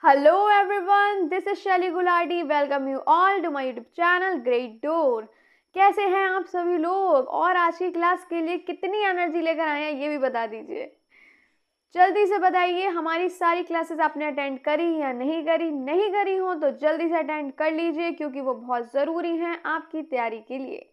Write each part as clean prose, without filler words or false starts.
Hello everyone, this is Shelly Gulati. Welcome you all to my YouTube channel Great Door. कैसे हैं आप सभी लोग और आज की क्लास के लिए कितनी एनर्जी लेकर आए हैं ये भी बता दीजिए। जल्दी से बताइए हमारी सारी क्लासेस आपने अटेंड करी या नहीं करी। नहीं करी हो तो जल्दी से अटेंड कर लीजिए क्योंकि वो बहुत ज़रूरी हैं आपकी तैयारी के लिए।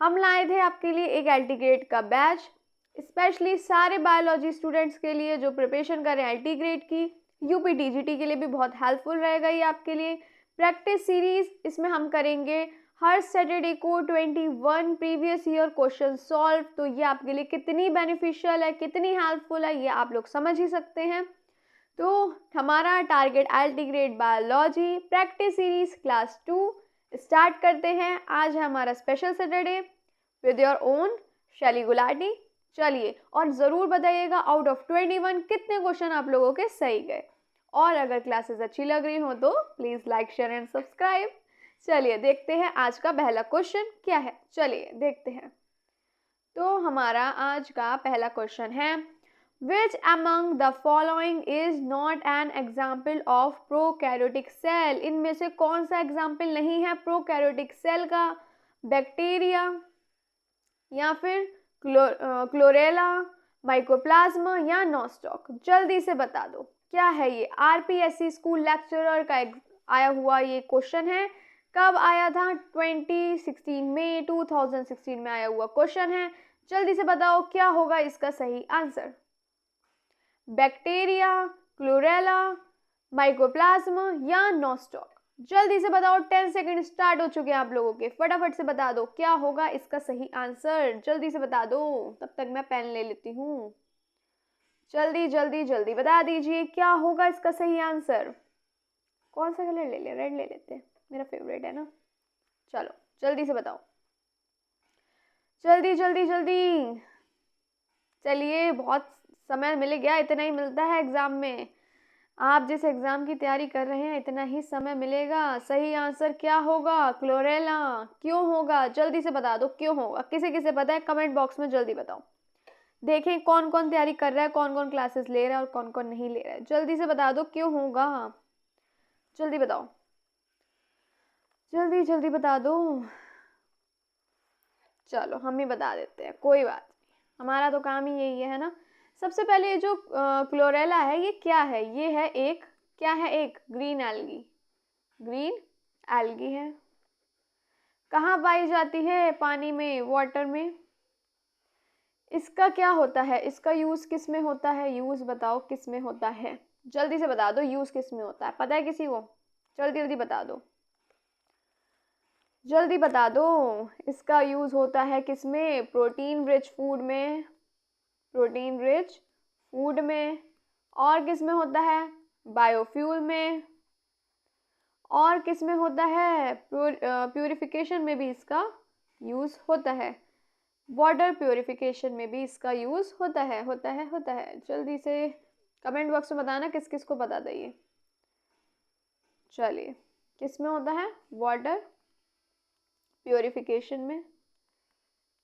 हम लाए थे आपके लिए एक एलटी ग्रेड का बैच, स्पेशली सारे बायोलॉजी स्टूडेंट्स के लिए जो प्रिपरेशन कर रहे हैं एलटी ग्रेड की। यूपी टीजीटी के लिए भी बहुत हेल्पफुल रहेगा ये आपके लिए। प्रैक्टिस सीरीज इसमें हम करेंगे हर सैटरडे को 21 प्रीवियस ईयर क्वेश्चन सॉल्व। तो ये आपके लिए कितनी बेनिफिशियल है, कितनी हेल्पफुल है, ये आप लोग समझ ही सकते हैं। तो हमारा target LT grade biology practice series class 2 start करते हैं। आज है हमारा special Saturday with your own शैली गुलाटी। चलिए और ज़रूर बताइएगा आउट ऑफ 21 कितने क्वेश्चन आप लोगों के सही गए। और अगर क्लासेस अच्छी लग रही हो तो please like share and subscribe. चलिए देखते हैं आज का पहला क्वेश्चन क्या है। चलिए देखते हैं। तो हमारा आज का पहला क्वेश्चन है Which among the following is not an example of prokaryotic cell? इनमें से कौन सा एग्जाम्पल नहीं है प्रोकैरियोटिक सेल का? बैक्टीरिया या फिर क्लोरेला, माइकोप्लाज्मा या नॉस्टॉक? जल्दी से बता दो क्या है ये। आरपीएससी स्कूल लेक्चरर का आया हुआ ये क्वेश्चन है। कब आया था? 2016 में, 2016 में आया हुआ क्वेश्चन है। जल्दी से बताओ क्या होगा इसका सही आंसर। बैक्टीरिया, क्लोरेला, माइकोप्लाज्मा या नॉस्टॉक? जल्दी से बताओ। 10 सेकंड स्टार्ट हो चुके हैं आप लोगों के। फटाफट से बता दो क्या होगा इसका सही आंसर। जल्दी से बता दो, तब तक मैं पेन ले लेती हूँ। जल्दी जल्दी जल्दी बता दीजिए क्या होगा इसका सही आंसर। कौन सा कलर ले ले? रेड ले लेते हैं, मेरा फेवरेट है ना। चलो जल्दी से बताओ, जल्दी जल्दी जल्दी। चलिए बहुत समय मिल गया, इतना ही मिलता है एग्जाम में। आप जिस एग्जाम की तैयारी कर रहे हैं इतना ही समय मिलेगा। सही आंसर क्या होगा? क्लोरेला। क्यों होगा? जल्दी से बता दो क्यों होगा। किसे किसे पता है कमेंट बॉक्स में जल्दी बताओ। देखें कौन कौन तैयारी कर रहा है, कौन कौन क्लासेस ले रहा है और कौन कौन नहीं ले रहा है। जल्दी से बता दो क्यों होगा। जल्दी बताओ, जल्दी जल्दी बता दो। चलो हम ही बता देते हैं, कोई बात नहीं, हमारा तो काम ही यही है ना। सबसे पहले जो क्लोरेला है ये क्या है? ये है एक, क्या है? एक ग्रीन एल्गी। ग्रीन एल्गी है। कहाँ पाई जाती है? पानी में, वाटर में। इसका क्या होता है? इसका यूज़ किस में होता है? यूज़ बताओ किस में होता है। जल्दी से बता दो यूज़ किस में होता है। पता है किसी को? जल्दी जल्दी बता दो, जल्दी बता दो। इसका यूज़ होता है किस में? प्रोटीन रिच फूड में, प्रोटीन रिच फूड में। और किस में होता है? बायोफ्यूल में। और किस में होता है? प्यूरिफिकेशन में भी इसका यूज़ होता है। वाटर प्योरिफिकेशन में भी इसका यूज़ होता है, होता है, होता है। जल्दी से कमेंट बॉक्स में बताना किस किस को बता दें। चलिए किस में होता है? वाटर प्योरिफिकेशन में।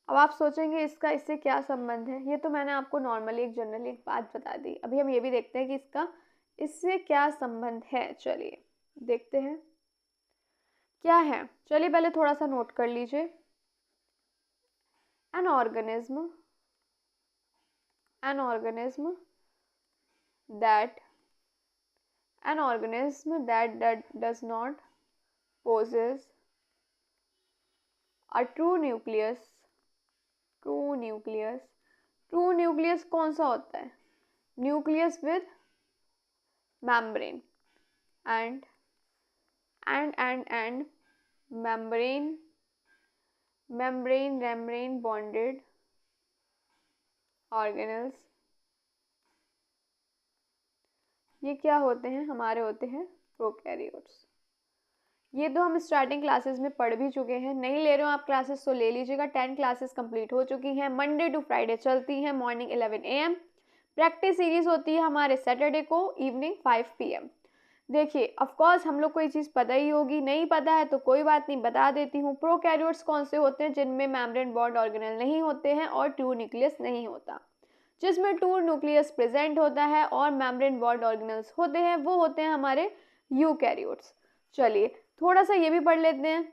अब आप सोचेंगे इसका इससे क्या संबंध है। ये तो मैंने आपको नॉर्मली एक जनरली एक बात बता दी। अभी हम ये भी देखते हैं कि इसका इससे क्या संबंध है। चलिए देखते हैं क्या है। चलिए पहले थोड़ा सा नोट कर लीजिए। an organism that does not possess a true nucleus कौन सा होता है? Nucleus with membrane and membrane bonded organelles। ये क्या होते हैं? हमारे होते हैं प्रोकैरियोट्स। ये तो हम स्टार्टिंग क्लासेस में पढ़ भी चुके हैं। नहीं ले रहे हो आप क्लासेस तो ले लीजिएगा। 10 क्लासेस कंप्लीट हो चुकी हैं। मंडे टू फ्राइडे चलती हैं, मॉर्निंग 11 AM। प्रैक्टिस सीरीज होती है हमारे सैटरडे को इवनिंग 5 PM। देखिए ऑफकोर्स हम लोग को ये चीज़ पता ही होगी, नहीं पता है तो कोई बात नहीं, बता देती हूँ। प्रोकैरियोट्स कौन से होते हैं? जिनमें मेम्ब्रेन बॉन्ड ऑर्गेनेल नहीं होते हैं और ट्रू न्यूक्लियस नहीं होता। जिसमें 2 न्यूक्लियस प्रेजेंट होता है और मेम्ब्रेन वॉल्ड ऑर्गेनल्स होते हैं, वो होते हैं हमारे यूकैरियोट्स। चलिए थोड़ा सा ये भी पढ़ लेते हैं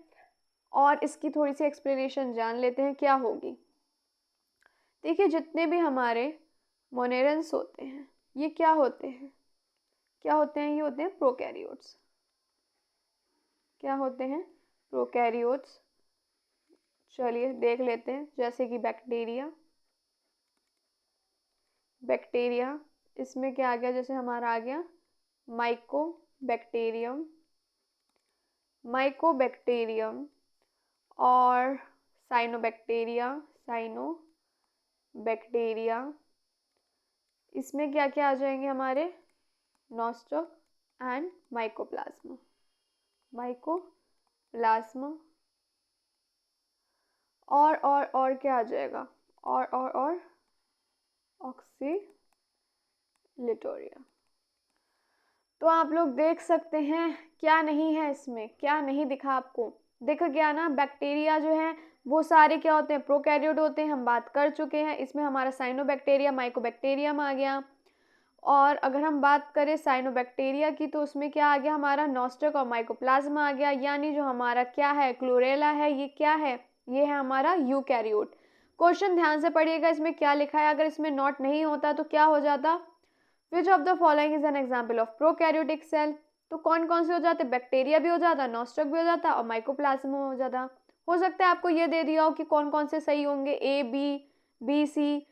और इसकी थोड़ी सी एक्सप्लेनेशन जान लेते हैं क्या होगी। देखिए जितने भी हमारे मोनेरन्स होते हैं ये क्या होते हैं, क्या होते हैं, ये होते हैं प्रोकैरियोट्स। क्या होते हैं? प्रोकैरियोट्स। चलिए देख लेते हैं, जैसे कि बैक्टीरिया। बैक्टीरिया इसमें क्या आ गया, जैसे हमारा आ गया माइकोबैक्टीरियम। माइकोबैक्टीरियम और साइनोबैक्टीरिया। साइनोबैक्टीरिया इसमें क्या क्या आ जाएंगे हमारे, नॉस्टक एंड माइकोप्लाज्मा। माइकोप्लाज्मा और क्या आ जाएगा, और ऑक्सीलिटोरिया। तो आप लोग देख सकते हैं क्या नहीं है इसमें, क्या नहीं दिखा आपको, दिख गया ना। बैक्टीरिया जो है वो सारे क्या होते हैं, प्रोकैरियोट होते हैं, हम बात कर चुके हैं। इसमें हमारा साइनोबैक्टीरिया माइकोबैक्टीरियम आ गया। और अगर हम बात करें साइनोबैक्टीरिया की तो उसमें क्या आ गया हमारा, नॉस्टक और माइकोप्लाज्मा आ गया। यानी जो हमारा क्या है, क्लोरेला है, ये क्या है, ये है हमारा यूकैरियोट। क्वेश्चन ध्यान से पढ़िएगा, इसमें क्या लिखा है, अगर इसमें नॉट नहीं होता तो क्या हो जाता, which of the following is an example of prokaryotic cell. तो कौन कौन से हो जाते, बैक्टीरिया भी हो जाता, नॉस्टक भी हो जाता और माइकोप्लाज्मा हो जाता। हो सकता है आपको ये दे दिया हो कि कौन कौन से सही होंगे, A B C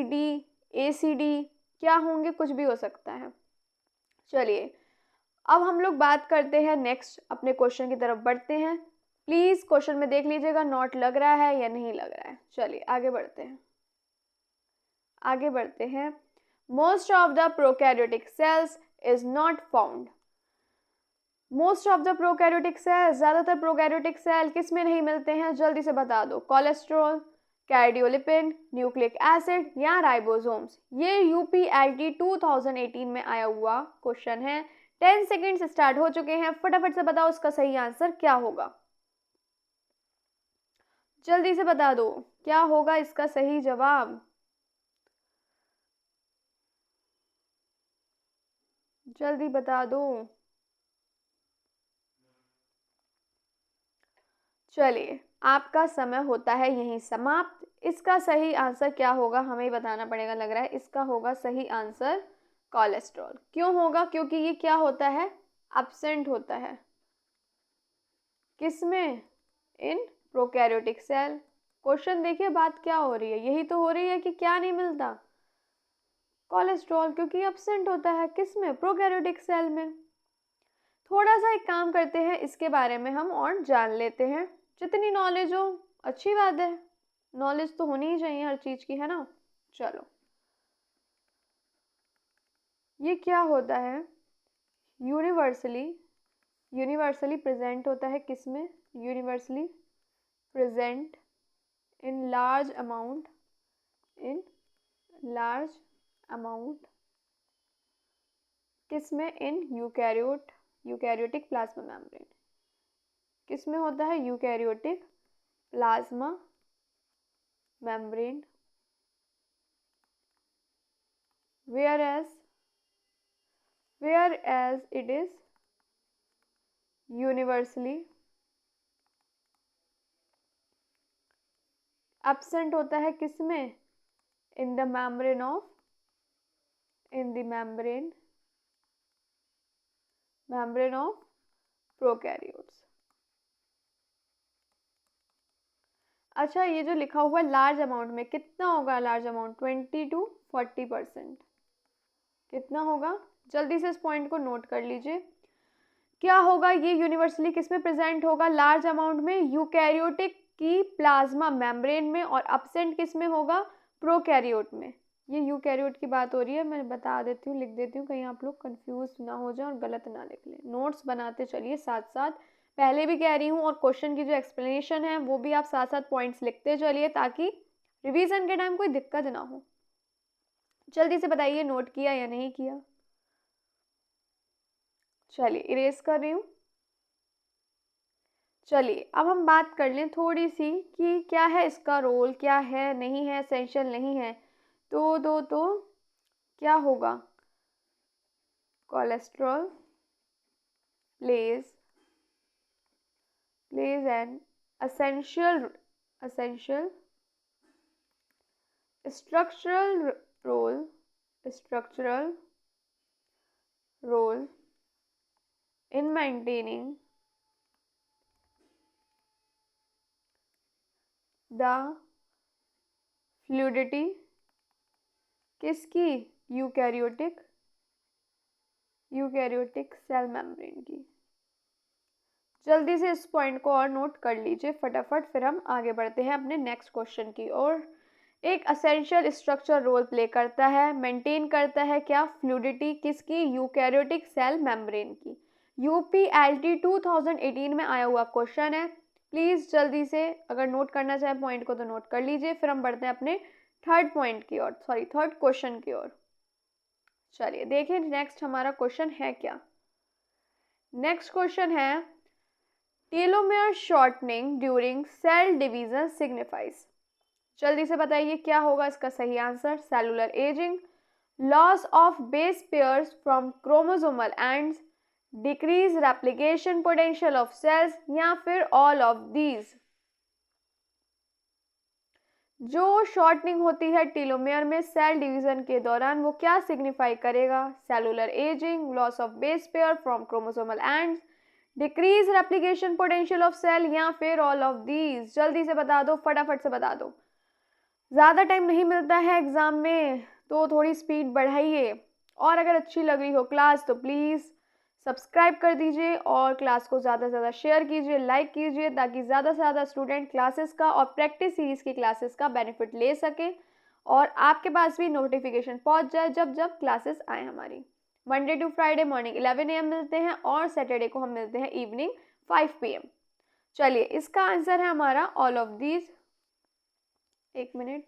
D, A C D, क्या होंगे, कुछ भी हो सकता है। चलिए अब हम लोग बात करते हैं नेक्स्ट, अपने क्वेश्चन की तरफ बढ़ते हैं। प्लीज क्वेश्चन में देख लीजिएगा नोट लग रहा है या नहीं लग रहा है। चलिए आगे बढ़ते हैं, आगे बढ़ते हैं। Most of the prokaryotic cells is not found. Most of the prokaryotic cells, ज्यादातर प्रोकैरियोटिक सेल किस में नहीं मिलते हैं, जल्दी से बता दो। कोलेस्ट्रॉल, कार्डियोलिपिड, न्यूक्लिक एसिड या राइबोसोम्स। ये यूपीएलटी 2018 में आया हुआ क्वेश्चन है। 10 सेकेंड्स स्टार्ट हो चुके हैं, फटाफट से बताओ उसका सही आंसर क्या होगा, जल्दी से बता दो क्या होगा इसका सही जवाब, जल्दी बता दो। चलिए आपका समय होता है यहीं समाप्त। इसका सही आंसर क्या होगा हमें ही बताना पड़ेगा, लग रहा है इसका होगा सही आंसर कोलेस्ट्रॉल। क्यों होगा, क्योंकि ये क्या होता है, एब्सेंट होता है किसमें, इन प्रोकैरियोटिक सेल। क्वेश्चन देखिए बात क्या हो रही है, यही तो हो रही है कि क्या नहीं मिलता, कोलेस्ट्रॉल, क्योंकि एब्सेंट होता है किसमें, प्रोकैरियोटिक सेल में। थोड़ा सा एक काम करते हैं, इसके बारे में हम और जान लेते हैं। जितनी नॉलेज हो अच्छी बात है, नॉलेज तो होनी ही चाहिए हर चीज की, है ना। चलो ये क्या होता है, यूनिवर्सली प्रेजेंट होता है किसमें, universally present in large amount, in large amount किसमें, इन यूकैरियोटिक प्लाज्मा मेम्ब्रेन। किसमें होता है, eukaryotic plasma membrane. whereas it is universally absent होता है किसमें, in the membrane of, in the membrane of prokaryotes। अच्छा ये जो लिखा हुआ है लार्ज अमाउंट में, कितना होगा लार्ज अमाउंट, 20 to 40%, कितना होगा, जल्दी से इस पॉइंट को नोट कर लीजिए। क्या होगा, ये यूनिवर्सली किस में प्रेजेंट होगा, लार्ज अमाउंट में, यूकैरियोटिक की प्लाज्मा मेम्ब्रेन में, और एब्सेंट किस में होगा, प्रोकैरियोट में। ये यूकैरियोट की बात हो रही है, मैं बता देती हूँ, लिख देती हूँ, कहीं आप लोग कंफ्यूज ना हो जाए और गलत ना लिख लें। नोट्स बनाते चलिए साथ साथ, पहले भी कह रही हूँ, और क्वेश्चन की जो एक्सप्लेनेशन है वो भी आप साथ साथ पॉइंट्स लिखते चलिए, ताकि रिवीजन के टाइम कोई दिक्कत ना हो। जल्दी से बताइए नोट किया या नहीं किया। चलिए इरेज कर रही हूँ। चलिए अब हम बात कर लें थोड़ी सी कि क्या है इसका रोल, क्या है नहीं है, एसेंशियल नहीं है। तो क्या होगा? Cholesterol plays an essential structural role in maintaining the fluidity किसकी? यूकैरियोटिक सेल मेम्ब्रेन की। जल्दी से इस पॉइंट को और नोट कर लीजिए फटाफट, फिर हम आगे बढ़ते हैं अपने नेक्स्ट क्वेश्चन की ओर। एक असेंशियल स्ट्रक्चर रोल प्ले करता है, मेंटेन करता है क्या? फ्लूइडिटी किसकी? यूकैरियोटिक सेल मेम्ब्रेन की। यूपीएलटी 2018 में आया हुआ क्वेश्चन है। प्लीज़ जल्दी से अगर नोट करना चाहें पॉइंट को तो नोट कर लीजिए, फिर हम बढ़ते हैं अपने थर्ड क्वेश्चन की ओर। चलिए देखिए नेक्स्ट हमारा क्वेश्चन है क्या। नेक्स्ट क्वेश्चन है telomere shortening during cell division signifies. जल्दी से बताइए क्या होगा इसका सही answer? Cellular ageing, loss of base pairs from chromosomal ends, decrease replication potential of cells, या फिर ऑल ऑफ दीज। जो शॉर्टनिंग होती है टेलोमेयर में सेल डिवीजन के दौरान वो क्या सिग्निफाई करेगा? Cellular ageing, loss of base pair from chromosomal ends, decrease replication potential of cell, या फिर ऑल ऑफ दीज। जल्दी से बता दो, फटाफट से बता दो, ज़्यादा टाइम नहीं मिलता है एग्ज़ाम में तो थोड़ी स्पीड बढ़ाइए। और अगर अच्छी लग रही हो क्लास तो प्लीज़ सब्सक्राइब कर दीजिए और क्लास को ज़्यादा से ज़्यादा शेयर कीजिए, लाइक कीजिए, ताकि ज़्यादा से ज़्यादा स्टूडेंट क्लासेस का और प्रैक्टिस सीरीज़ की क्लासेस का बेनिफिट ले सकें और आपके पास भी नोटिफिकेशन पहुंच जाए जब जब क्लासेस आए हमारी। Monday to Friday morning 11 AM मिलते हैं और सैटरडे को हम मिलते हैं इवनिंग 5 PM। चलिए इसका आंसर है हमारा ऑल ऑफ दीज। एक मिनट,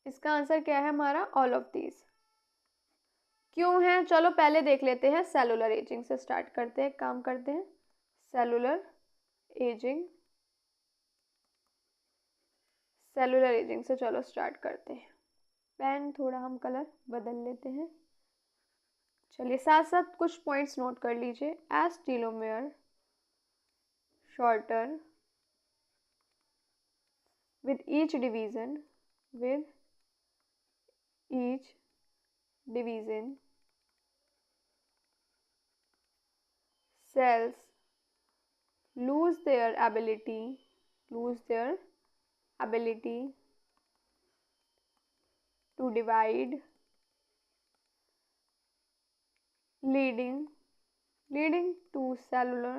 इसका आंसर क्या है हमारा? All of these. क्यों है? चलो पहले देख लेते हैं, सेलुलर एजिंग से स्टार्ट करते हैं, काम करते हैं। सेलुलर एजिंग से चलो स्टार्ट करते हैं। पेन थोड़ा हम कलर बदल लेते हैं। चलिए साथ साथ कुछ पॉइंट्स नोट कर लीजिए। As telomere shorter with each division cells lose their ability to divide, leading to cellular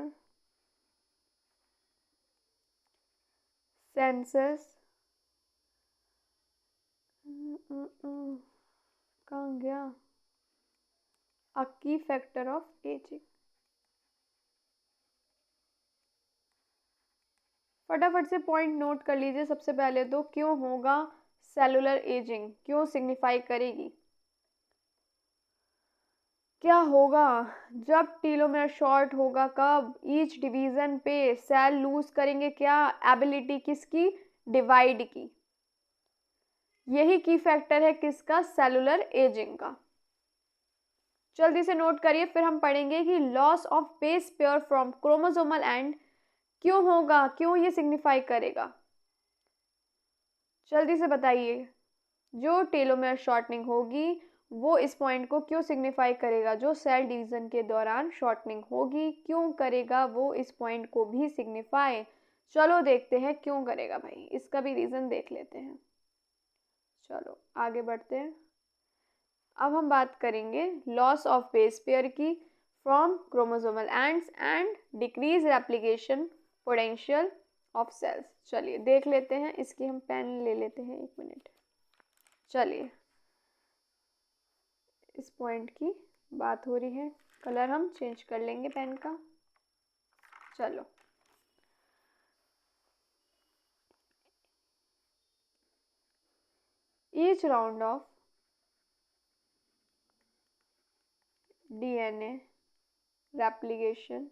senescence। कहाँ गया? A key factor of aging। फटाफट से पॉइंट नोट कर लीजिए। सबसे पहले तो क्यों होगा सेलुलर एजिंग, क्यों सिग्निफाई करेगी? क्या होगा जब टेलोमेयर शॉर्ट होगा? कब? ईच डिवीजन पे सेल लूज करेंगे क्या? एबिलिटी किसकी? डिवाइड की। यही की फैक्टर है किसका? सेलुलर एजिंग का। जल्दी से नोट करिए, फिर हम पढ़ेंगे कि loss of base pair from chromosomal and क्यों होगा, क्यों ये सिग्निफाई करेगा? जल्दी से बताइए। जो टेलोमेयर शॉर्टनिंग होगी वो इस पॉइंट को क्यों सिग्निफाई करेगा? जो सेल डिवीजन के दौरान शॉर्टनिंग होगी क्यों करेगा वो इस पॉइंट को भी सिग्निफाई? चलो देखते हैं क्यों करेगा भाई, इसका भी रीज़न देख लेते हैं। चलो आगे बढ़ते हैं। अब हम बात करेंगे लॉस ऑफ बेस पेयर की from chromosomal ends and decrease replication potential of cells. चलिए देख लेते हैं, इसकी हम पेन ले लेते हैं, एक मिनट। चलिए इस पॉइंट की बात हो रही है, कलर हम चेंज कर लेंगे पेन का। चलो each round of DNA replication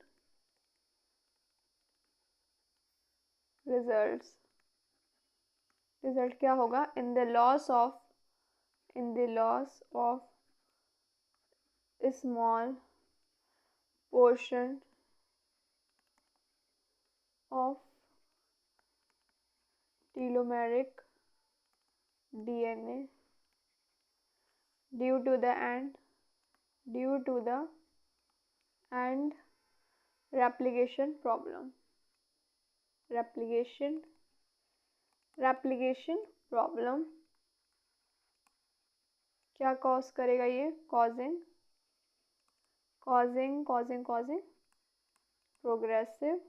result क्या होगा? In the loss of in the loss of a small portion of telomeric DNA due to the and replication problem. Replication problem क्या cause करेगा ये? causing progressive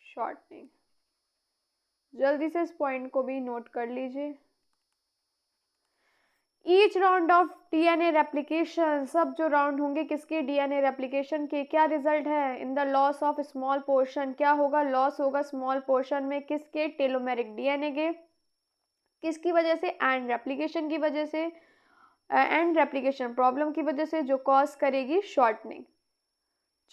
shortening. जल्दी से इस point को भी नोट कर लीजिए। Each round of DNA replication, सब जो राउंड होंगे किसके? डीएनए रेप्लिकेशन के, क्या रिजल्ट है? In the loss of small portion, क्या होगा? लॉस होगा स्मॉल पोर्शन में किसके? टेलोमेरिक डीएनए के। किसकी वजह से? एंड रेप्लिकेशन की वजह से, एंड रेप्लिकेशन प्रॉब्लम की वजह से, जो कॉज करेगी शॉर्टनिंग।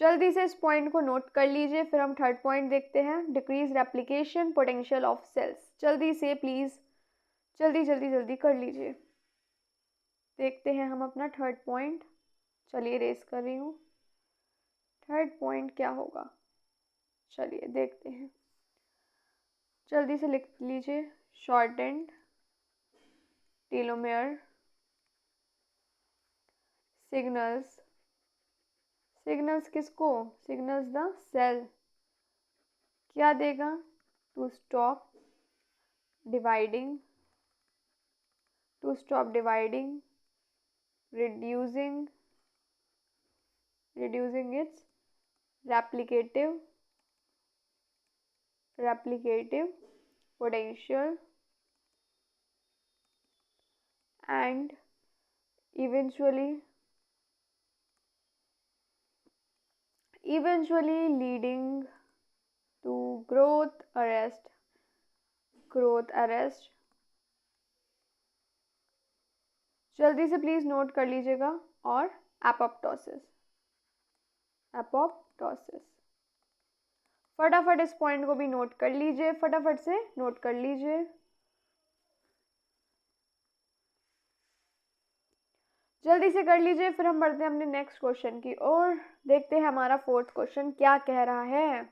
जल्दी से इस पॉइंट को नोट कर लीजिए, फिर हम थर्ड पॉइंट देखते हैं, decrease replication potential of cells. जल्दी से प्लीज, जल्दी कर लीजिए। देखते हैं हम अपना थर्ड पॉइंट। चलिए रेस कर रही हूँ। थर्ड पॉइंट क्या होगा? चलिए देखते हैं, जल्दी से लिख लीजिए। शॉर्टेंड टेलोमेयर सिग्नल्स किसको? सिग्नल्स द सेल, क्या देगा? To stop dividing, reducing its replicative potential and eventually leading to growth arrest। जल्दी से प्लीज नोट कर लीजिएगा। और एपोप्टोसिस, फटाफट इस पॉइंट को भी नोट कर लीजिए, फटाफट से नोट कर लीजिए। जल्दी से कर लीजिए, फिर हम बढ़ते हैं अपने नेक्स्ट क्वेश्चन की ओर। देखते हैं हमारा फोर्थ क्वेश्चन क्या कह रहा है।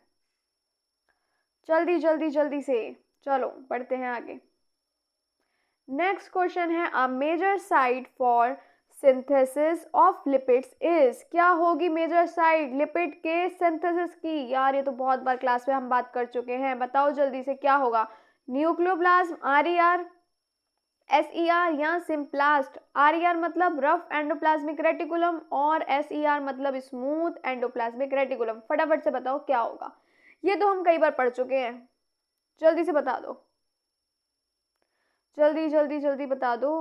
जल्दी से चलो बढ़ते हैं आगे। नेक्स्ट क्वेश्चन है, a major site for synthesis of lipids is, क्या होगी मेजर साइट लिपिड के सिंथेसिस की? यार ये तो बहुत बार क्लास में हम बात कर चुके हैं, बताओ जल्दी से क्या होगा? न्यूक्लियोप्लाज्म, आरईआर, एसईआर या सिम्प्लास्ट। आरईआर मतलब रफ एंडोप्लाज्मिक रेटिकुलम और एसईआर मतलब स्मूथ एंडोप्लाज्मिक रेटिकुलम। फटाफट से बताओ क्या होगा? ये तो हम कई बार पढ़ चुके हैं, जल्दी से बता दो, जल्दी बता दो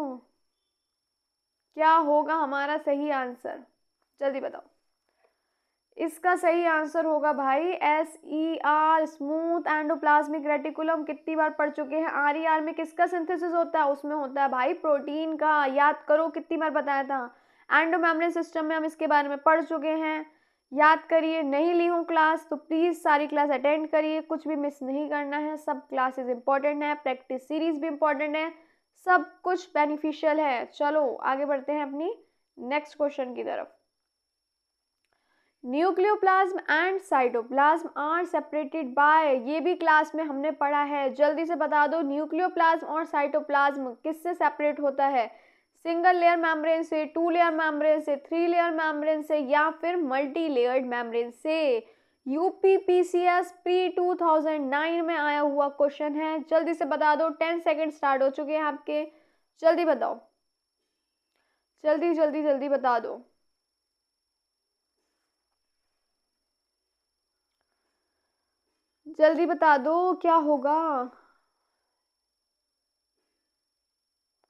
क्या होगा हमारा सही आंसर? जल्दी बताओ। इसका सही आंसर होगा भाई एसईआर, स्मूथ एंडोप्लाज्मिक रेटिकुलम। कितनी बार पढ़ चुके हैं। आरईआर में किसका सिंथेसिस होता है? उसमें होता है भाई प्रोटीन का। याद करो कितनी बार बताया था। एंडोमेम्ब्रेन सिस्टम में हम इसके बारे में पढ़ चुके हैं, याद करिए। नहीं ली हूँ क्लास तो प्लीज़ सारी क्लास अटेंड करिए, कुछ भी मिस नहीं करना है। सब क्लासेस इंपॉर्टेंट है, प्रैक्टिस सीरीज भी इंपॉर्टेंट है, सब कुछ बेनिफिशियल है। चलो आगे बढ़ते हैं अपनी नेक्स्ट क्वेश्चन की तरफ। Nucleoplasm and cytoplasm are separated by, ये भी क्लास में हमने पढ़ा है। जल्दी से बता दो न्यूक्लियोप्लाज्म और साइटोप्लाज्म किससे सेपरेट होता है? सिंगल लेयर मेम्ब्रेन से, टू लेयर मेम्ब्रेन से, थ्री लेयर मेम्ब्रेन से या फिर मल्टी लेयर्ड मेम्ब्रेन से? यूपीपीसीएस प्री 2009 में आया हुआ क्वेश्चन है। जल्दी से बता दो, 10 सेकेंड स्टार्ट हो चुके हैं आपके। जल्दी बताओ, जल्दी बता दो। जल्दी बता दो क्या होगा?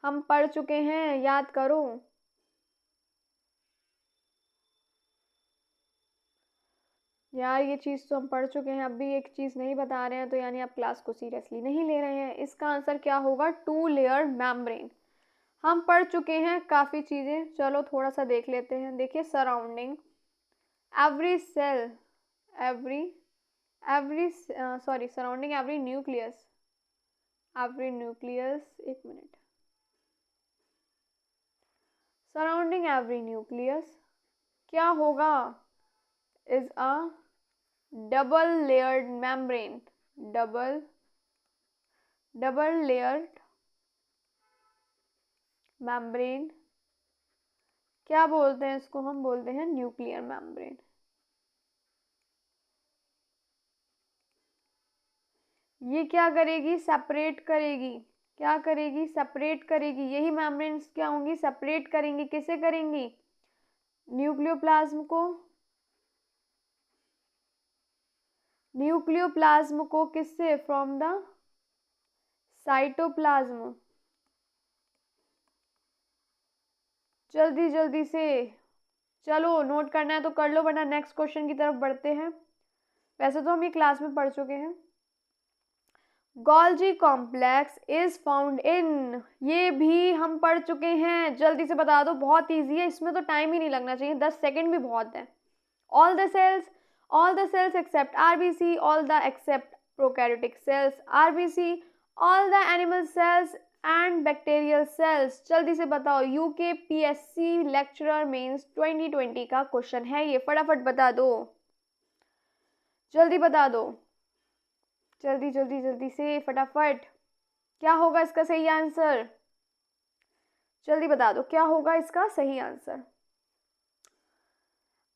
हम पढ़ चुके हैं, याद करो। यार ये चीज़ तो हम पढ़ चुके हैं, अब भी एक चीज़ नहीं बता रहे हैं तो यानी आप क्लास को सीरियसली नहीं ले रहे हैं। इसका आंसर क्या होगा? Two layer membrane. हम पढ़ चुके हैं काफ़ी चीज़ें, चलो थोड़ा सा देख लेते हैं। देखिए surrounding every cell, surrounding every nucleus, एक मिनट। सराउंडिंग एवरी न्यूक्लियस क्या होगा? Is a double layered membrane. Double layered membrane क्या बोलते हैं इसको? हम बोलते हैं न्यूक्लियर मेम्ब्रेन। ये क्या करेगी? सेपरेट करेगी। क्या करेगी? सेपरेट करेगी। यही मेम्ब्रेन्स क्या होंगी? सेपरेट करेंगी। किसे करेंगी? न्यूक्लियोप्लाज्म को। न्यूक्लियोप्लाज्म को किससे? From the cytoplasm. जल्दी जल्दी से चलो, नोट करना है तो कर लो, वरना नेक्स्ट क्वेश्चन की तरफ बढ़ते हैं। वैसे तो हम ये क्लास में पढ़ चुके हैं। Golgi complex is found in, ये भी हम पढ़ चुके हैं। जल्दी से बता दो, बहुत इजी है, इसमें तो टाइम ही नहीं लगना चाहिए, 10 सेकंड भी बहुत है। All the cells except RBC, all the except prokaryotic cells RBC, all the animal cells and bacterial cells. जल्दी से बताओ, यूकेपीएससी लेक्चरर मेंस 2020 का क्वेश्चन है ये, फटाफट बता दो, जल्दी बता दो, जल्दी जल्दी जल्दी से फटाफट। क्या होगा इसका सही आंसर? जल्दी बता दो, क्या होगा इसका सही आंसर?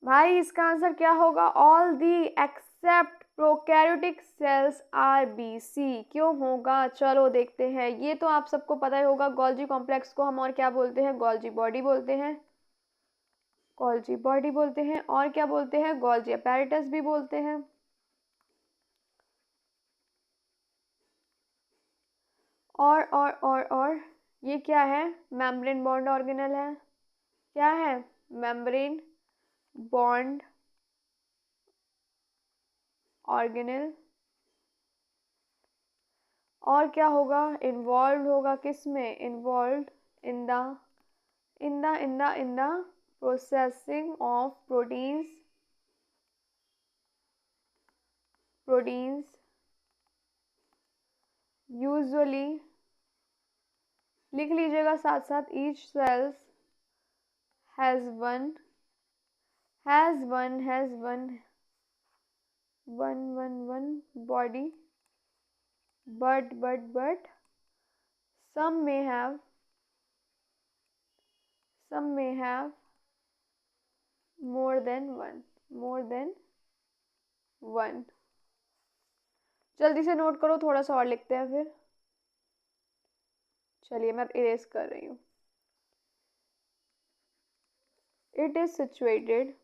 भाई इसका आंसर क्या होगा? All the except prokaryotic cells RBC. क्यों होगा? चलो देखते हैं। ये तो आप सबको पता ही होगा, गोल्जी कॉम्प्लेक्स को हम और क्या बोलते हैं? गोल्जी बॉडी बोलते हैं। गोल्जी बॉडी बोलते हैं, और क्या बोलते हैं? गोल्जी अपैरेटस भी बोलते हैं। और ये क्या है? मेम्ब्रेन बॉन्ड ऑर्गेनल है। क्या है? Membrane bound organelle. और क्या होगा? इन्वॉल्व होगा किस में? Involve in the processing of proteins usually, लिख लीजिएगा साथ साथ, each cells has one body, but some may have more than one। जल्दी से नोट करो, थोड़ा सा और लिखते हैं फिर। चलिए मैं इरेज कर रही हूँ। इट इज सिचुएटेड,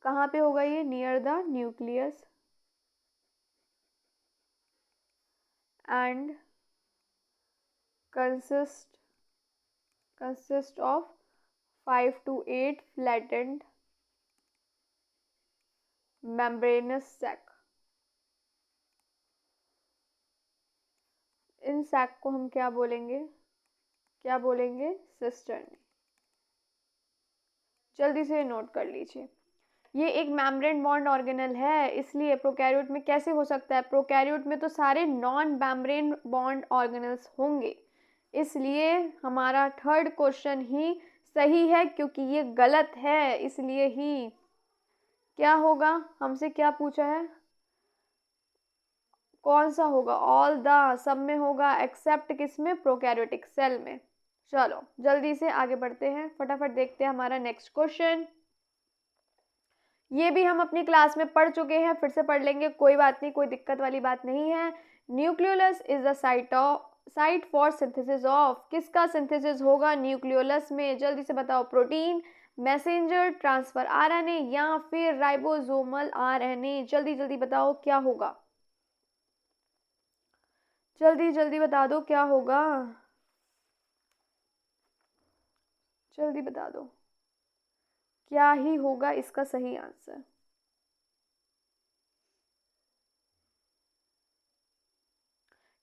कहाँ पे होगा ये? Near the nucleus and consist of 5 to 8 flattened membranous sac। इन सैक को हम क्या बोलेंगे? सिस्टर्न। जल्दी से नोट कर लीजिए। ये एक मेम्ब्रेन बॉन्ड ऑर्गेनल है, इसलिए प्रोकैरियोट में कैसे हो सकता है? प्रोकैरियोट में तो सारे नॉन मेम्ब्रेन बॉन्ड ऑर्गेनल्स होंगे, इसलिए हमारा थर्ड क्वेश्चन ही सही है, क्योंकि ये गलत है, इसलिए ही। क्या होगा? हमसे क्या पूछा है? कौन सा होगा? ऑल द, सब में होगा, एक्सेप्ट किस में? प्रोकैरियोटिक सेल में। चलो जल्दी से आगे बढ़ते हैं, फटाफट देखते हैं हमारा नेक्स्ट क्वेश्चन। ये भी हम अपनी क्लास में पढ़ चुके हैं, फिर से पढ़ लेंगे, कोई बात नहीं, कोई दिक्कत वाली बात नहीं है। Nucleolus is the site for synthesis of, किसका सिंथेसिस होगा न्यूक्लियोलस में? जल्दी से बताओ, प्रोटीन, मैसेंजर ट्रांसफर आरएनए, या फिर राइबोसोमल आरएनए? जल्दी जल्दी बताओ क्या होगा, जल्दी जल्दी बता दो क्या होगा, जल्दी बता दो क्या ही होगा इसका सही आंसर।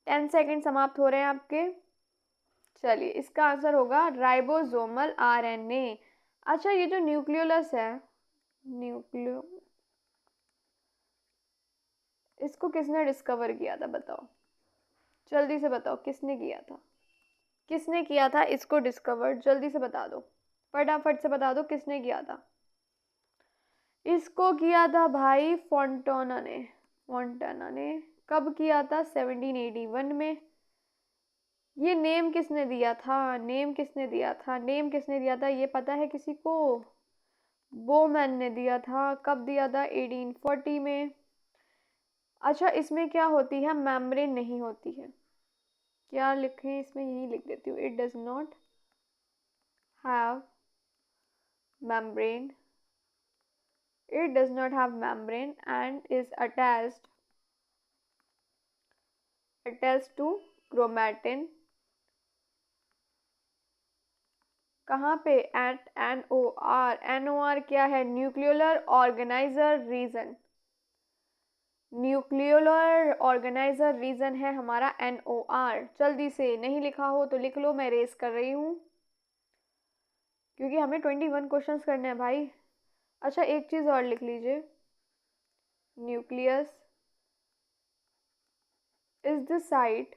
टेन सेकेंड समाप्त हो रहे हैं आपके। चलिए इसका आंसर होगा राइबोसोमल आरएनए। अच्छा, ये जो न्यूक्लियोलस है, इसको किसने डिस्कवर किया था? बताओ, जल्दी से बताओ, किसने किया था? किसने किया था इसको डिस्कवर? जल्दी से बता दो, फटाफट से बता दो किसने किया था। इसको किया था भाई फोंटाना ने। फोंटाना ने कब किया था? 1781 में। ये नेम किसने दिया था? नेम किसने दिया था? नेम किसने दिया था ये पता है किसी को? बोमैन ने दिया था। कब दिया था? 1840 में। अच्छा, इसमें क्या होती है? मेम्ब्रेन नहीं होती है। क्या लिखें इसमें? यही लिख देती हूँ, it does not have membrane, it does not have membrane and is attached to chromatin। कहाँ पे? Eight NOR। NOR क्या है? Nucleolar organiser region. Nucleolar organiser region है हमारा NOR। जल्दी से, नहीं लिखा हो तो लिख लो, मैं रेस कर रही हूँ क्योंकि हमें 21 क्वेश्चंस करने हैं भाई। अच्छा, एक चीज़ और लिख लीजिए, न्यूक्लियस इज द साइट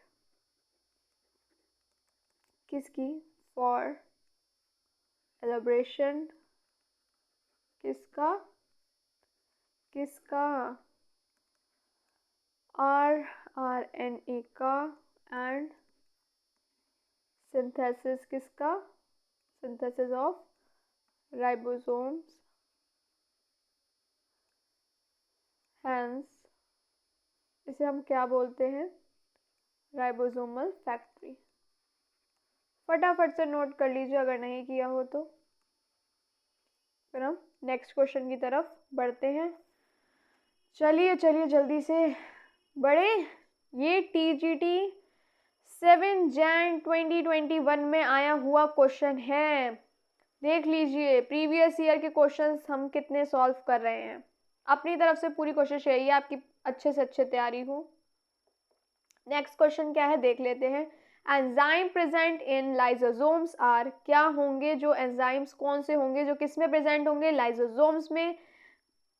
किसकी? फॉर एलिब्रेशन किसका? किसका? RNA का। एंड सिंथेसिस किसका? Synthesis of ribosomes. हैंस इसे हम क्या बोलते हैं? Ribosomal factory. फटाफट से नोट कर लीजिए अगर नहीं किया हो तो। फिर हम नेक्स्ट क्वेश्चन की तरफ बढ़ते हैं। चलिए चलिए जल्दी से बढ़े। ये TGT 7 जैन 2021 में आया हुआ क्वेश्चन है। देख लीजिए प्रीवियस ईयर के क्वेश्चंस हम कितने सॉल्व कर रहे हैं। अपनी तरफ से पूरी कोशिश यही है आपकी अच्छे से अच्छे तैयारी हो। नेक्स्ट क्वेश्चन क्या है देख लेते हैं। Enzyme present in lysosomes are. क्या होंगे जो एंजाइम्स, कौन से होंगे जो किस में प्रेजेंट होंगे? लाइसोसोम्स में।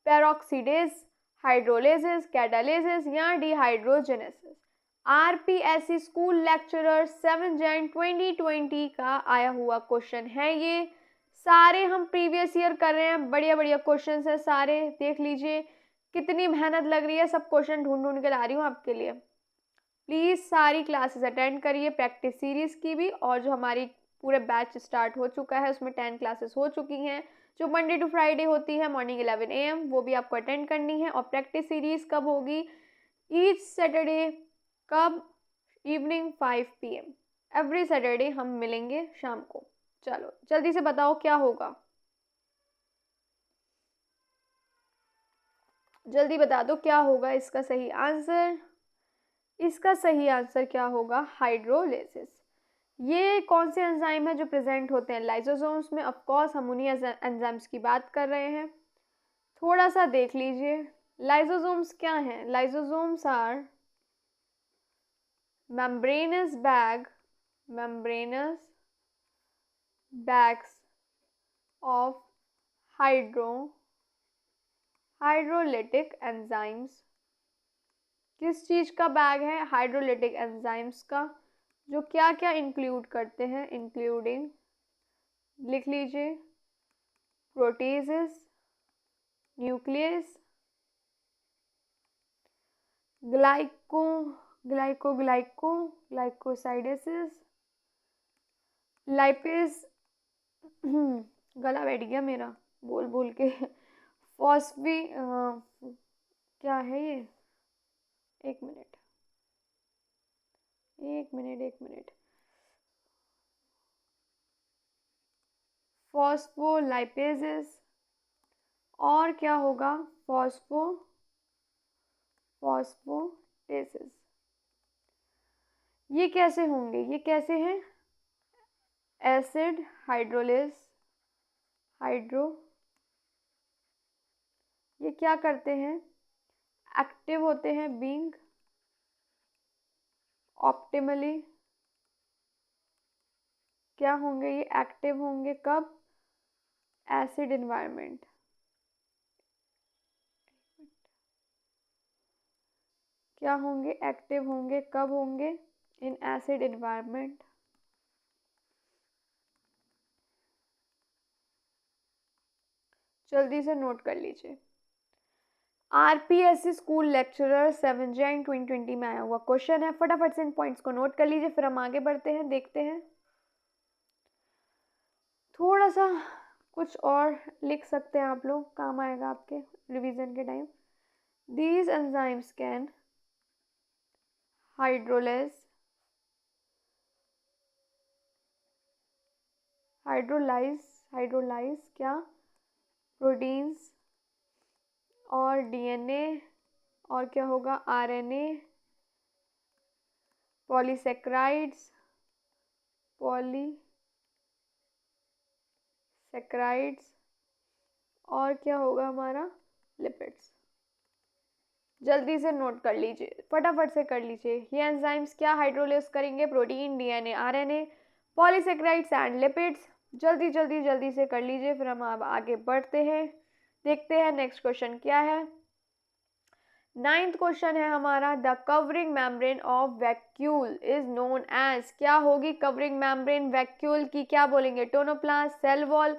पेरोक्सीडेज, हाइड्रोलेसिस, कैटालिसिस या डिहाइड्रोजेनेसिस। RPSC स्कूल लेक्चरर 7 जैन 2020 का आया हुआ क्वेश्चन है ये। सारे हम प्रीवियस ईयर कर रहे हैं, बढ़िया बढ़िया क्वेश्चंस हैं सारे। देख लीजिए कितनी मेहनत लग रही है, सब क्वेश्चन ढूंढ ढूंढ के ला रही हूँ आपके लिए। प्लीज़ सारी क्लासेस अटेंड करिए, प्रैक्टिस सीरीज़ की भी, और जो हमारी पूरे बैच स्टार्ट हो चुका है उसमें 10 क्लासेस हो चुकी हैं जो मंडे टू फ्राइडे होती है मॉर्निंग 11 AM, वो भी आपको अटेंड करनी है। और प्रैक्टिस सीरीज़ कब होगी? Each Saturday. कब? Evening 5 PM। एवरी सैटरडे हम मिलेंगे शाम को। चलो जल्दी से बताओ क्या होगा, जल्दी बता दो क्या होगा इसका सही आंसर। इसका सही आंसर क्या होगा? हाइड्रोलिसिस। ये कौन से एंजाइम है जो प्रेजेंट होते हैं लाइसोसोम्स में? ऑफ कोर्स हम उन्हीं एंजाइम्स की बात कर रहे हैं। थोड़ा सा देख लीजिए लाइसोसोम्स क्या हैं। Lysosomes are membranous bags of hydrolytic enzymes. किस चीज़ का बैग है? हाइड्रोलिटिक एंजाइम्स का, जो क्या क्या इंक्लूड करते हैं? इंक्लूडिंग, लिख लीजिए, proteases, nucleus, glyco glyco glyco glycosidases, lipase गला बैठ गया मेरा बोल बोल के। फॉस्फी क्या है ये? एक मिनट एक मिनट एक मिनट। फॉस्फोलाइपेजेस। और क्या होगा? फॉस्फोटेसिस। ये कैसे होंगे? ये कैसे हैं? Acid hydrolysis hydro. ये क्या करते हैं? एक्टिव होते हैं बीइंग ऑप्टिमली। क्या होंगे ये? एक्टिव होंगे कब? Acid environment. क्या होंगे? एक्टिव होंगे कब होंगे? In acid environment. जल्दी से नोट कर लीजिए। आरपीएससी स्कूल लेक्चरर 7 जैन 2020 में आया हुआ क्वेश्चन है। फटाफट से इन पॉइंट्स को नोट कर लीजिए, फिर हम आगे बढ़ते हैं, देखते हैं। थोड़ा सा कुछ और लिख सकते हैं आप लोग, काम आएगा आपके रिवीजन के time. These enzymes can hydrolyse क्या प्रोटीन्स और डीएनए, और क्या होगा आरएनए, पॉलीसेक्राइड्स और क्या होगा हमारा लिपिड्स। जल्दी से नोट कर लीजिए, फटाफट से कर लीजिए। ये एंजाइम्स क्या हाइड्रोलाइज करेंगे, protein, DNA, RNA, polysaccharides and lipids. जल्दी से कर लीजिए, फिर हम अब आगे बढ़ते हैं, देखते हैं नेक्स्ट क्वेश्चन क्या है। 9th क्वेश्चन है हमारा, the covering membrane of vacuole is known as. क्या होगी कवरिंग मेम्ब्रेन वैक्यूल की, क्या बोलेंगे, tonoplast, cell wall,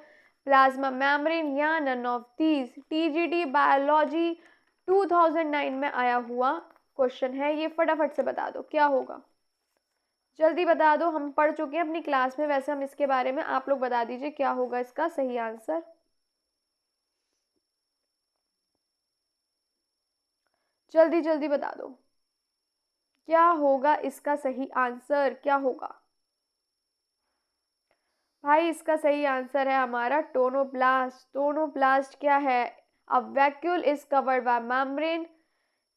plasma membrane या none of these. TGT biology 2009 में आया हुआ क्वेश्चन है ये, फटाफट से बता दो क्या होगा, जल्दी बता दो। हम पढ़ चुके हैं अपनी क्लास में वैसे हम इसके बारे में, आप लोग बता दीजिए क्या होगा इसका सही आंसर। जल्दी बता दो क्या होगा इसका सही आंसर, क्या होगा भाई। इसका सही आंसर है हमारा टोनोप्लास्ट। टोनोप्लास्ट क्या है, a vacuole is covered by membrane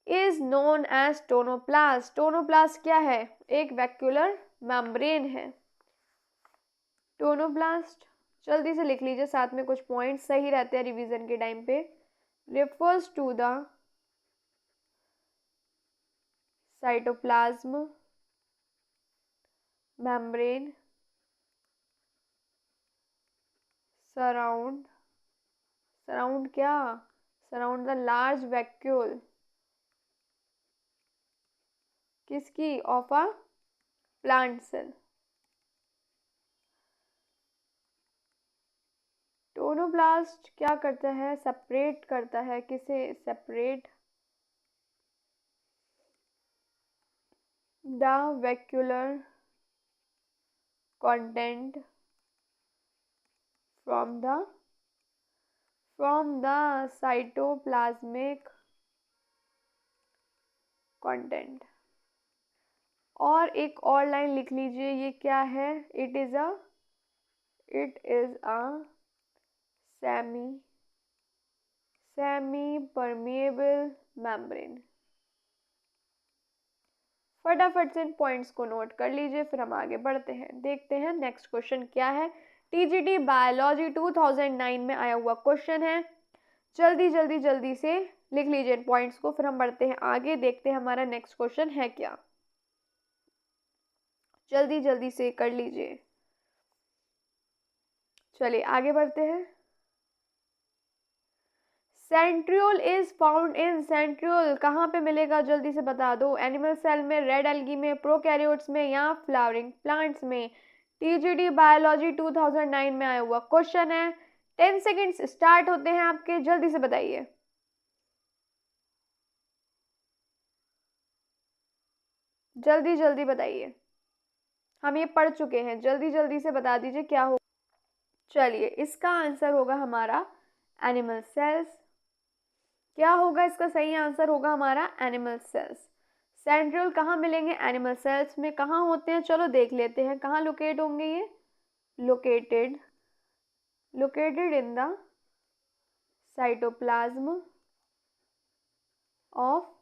is known as tonoplast. Tonoplast क्या है, एक वैक्यूलर मेम्ब्रेन है टोनोप्लास्ट। जल्दी से लिख लीजिए, साथ में कुछ पॉइंट्स सही रहते हैं रिवीजन के टाइम पे। Refers to the cytoplasm membrane surround क्या, सराउंड द लार्ज वैक्यूल किसकी, of a plant cell. Tonoplast क्या करता है, सेपरेट करता है, किसे, separate the vacuolar content from the cytoplasmic content. और एक और लाइन लिख लीजिए, ये क्या है, it is a semi permeable membrane. फटाफट से इन पॉइंट्स को नोट कर लीजिए, फिर हम आगे बढ़ते हैं, देखते हैं नेक्स्ट क्वेश्चन क्या है। टीजीटी बायोलॉजी 2009 में आया हुआ क्वेश्चन है। जल्दी से लिख लीजिए इन पॉइंट्स को, फिर हम बढ़ते हैं आगे, देखते हैं हमारा नेक्स्ट क्वेश्चन है क्या। जल्दी से कर लीजिए, चलिए आगे बढ़ते हैं। Centriole is found in, centriole कहाँ पे मिलेगा, जल्दी से बता दो। एनिमल सेल में, रेड एल्गी में, प्रोकैरियोट्स में या फ्लावरिंग प्लांट्स में। टीजीटी बायोलॉजी 2009 में आया हुआ क्वेश्चन है। 10 सेकेंड्स स्टार्ट होते हैं आपके, जल्दी से बताइए, जल्दी बताइए। हम ये पढ़ चुके हैं, जल्दी से बता दीजिए क्या हो। चलिए इसका आंसर होगा हमारा एनिमल सेल्स। क्या होगा इसका सही आंसर, होगा हमारा एनिमल सेल्स। सेंट्रियोल कहाँ मिलेंगे, एनिमल सेल्स में। कहाँ होते हैं, चलो देख लेते हैं कहाँ लोकेट होंगे ये। Located in the cytoplasm of,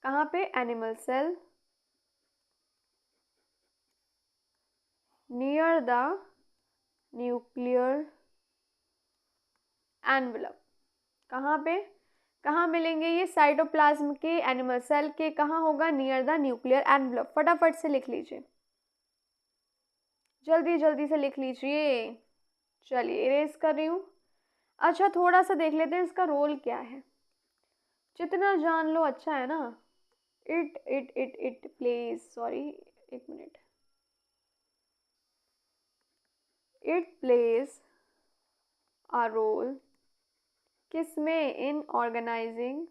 कहाँ पे, animal cell, near the nuclear envelope. कहाँ पे, कहाँ मिलेंगे ये साइटोप्लाज्म के, एनिमल सेल के, कहाँ होगा, नियर द न्यूक्लियर एनवलप। फटाफट से लिख लीजिए, जल्दी से लिख लीजिए। चलिए इरेज कर रही हूँ। अच्छा थोड़ा सा देख लेते हैं इसका रोल क्या है, जितना जान लो अच्छा है ना। इट प्लेज, सॉरी एक minute, it plays a role किस में? इन organising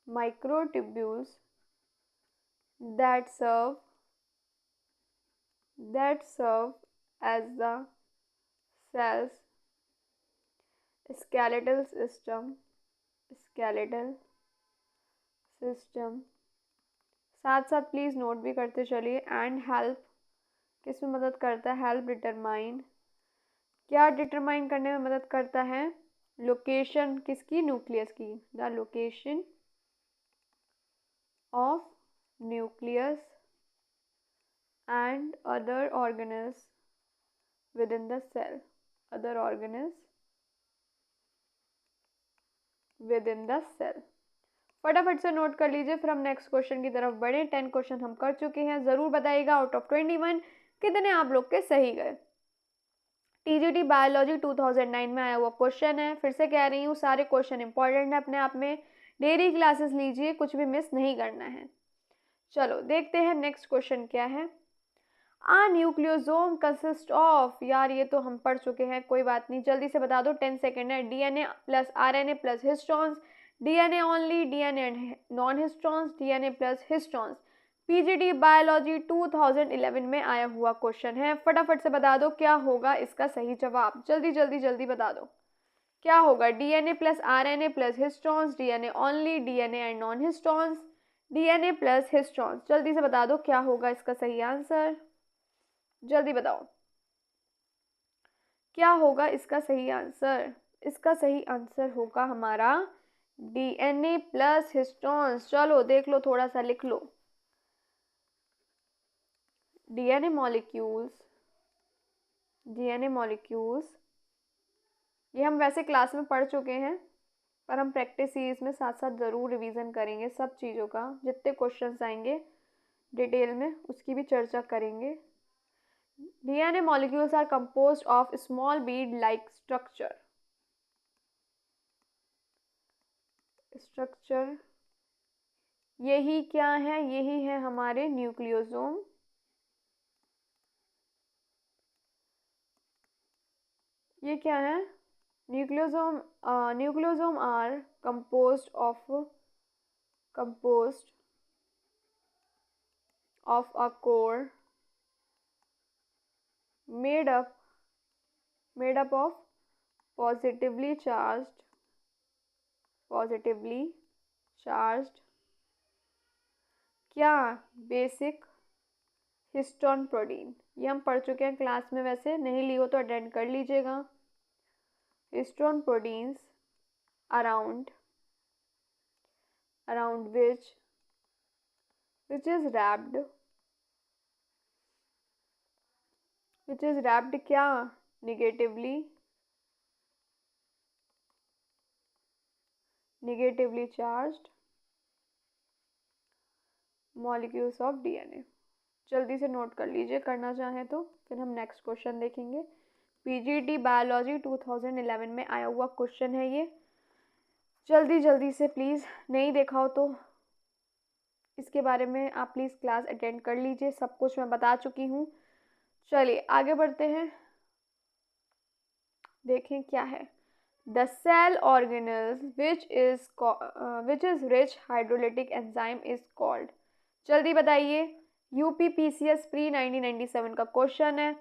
microtubules that serve as the cell's skeletal system साथ साथ प्लीज नोट भी करते चलिए। एंड हेल्प किस में मदद करता है? हेल्प डिटरमाइन, क्या डिटरमाइन करने में मदद करता है? लोकेशन किसकी? न्यूक्लियस की। The location of nucleus and other organelles within the cell, फटाफट से नोट कर लीजिए, फिर हम नेक्स्ट क्वेश्चन की तरफ बढ़े। 10 क्वेश्चन हम कर चुके हैं। ज़रूर बताइएगा आउट ऑफ 21 कितने आप लोग के सही गए। टीजीटी बायोलॉजी 2009 में आया हुआ क्वेश्चन है। फिर से कह रही हूँ, सारे क्वेश्चन इंपॉर्टेंट है अपने आप में। डेली क्लासेस लीजिए, कुछ भी मिस नहीं करना है। चलो देखते हैं नेक्स्ट क्वेश्चन क्या है। आ न्यूक्लियोसोम कंसिस्ट ऑफ, यार ये तो हम पढ़ चुके हैं, कोई बात नहीं, जल्दी से बता दो, 10 सेकेंड है। DNA plus RNA plus histones, DNA only, DNA non histones, DNA plus histones. PGT biology 2011 में आया हुआ क्वेश्चन है। फटाफट से बता दो क्या होगा इसका सही जवाब। जल्दी जल्दी जल्दी बता दो क्या होगा। DNA plus RNA plus histones, DNA only, DNA and non histones, DNA plus histones. जल्दी से बता दो क्या होगा इसका सही आंसर। जल्दी बताओ क्या होगा इसका सही आंसर। इसका सही आंसर होगा हमारा डीएनए प्लस हिस्टोन्स। चलो देख लो, थोड़ा सा लिख लो। डीएनए मॉलिक्यूल्स ये हम वैसे क्लास में पढ़ चुके हैं, पर हम प्रैक्टिस सीरीज में साथ साथ ज़रूर रिवीजन करेंगे सब चीज़ों का। जितने क्वेश्चंस आएंगे डिटेल में उसकी भी चर्चा करेंगे। DNA molecules are composed of small bead-like structure. यही क्या है? यही है हमारे न्यूक्लियोसोम। ये क्या है? Nucleosome are composed of a core made up of positively charged क्या? Basic histone protein. ये हम पढ़ चुके हैं क्लास में, वैसे नहीं ली हो तो अटेंड कर लीजिएगा। Histone proteins around which is wrapped क्या? negatively charged molecules of DNA। जल्दी से नोट कर लीजिए करना चाहें तो, फिर हम नेक्स्ट क्वेश्चन देखेंगे। पीजीटी बायोलॉजी 2011 में आया हुआ क्वेश्चन है ये। जल्दी जल्दी से प्लीज़, नहीं देखा हो तो इसके बारे में आप प्लीज़ क्लास अटेंड कर लीजिए, सब कुछ मैं बता चुकी हूँ। चलिए आगे बढ़ते हैं, देखें क्या है। The cell organelles which is rich hydrolytic enzyme is called. जल्दी बताइए। यूपीपीसीएस प्री 1997 का क्वेश्चन है।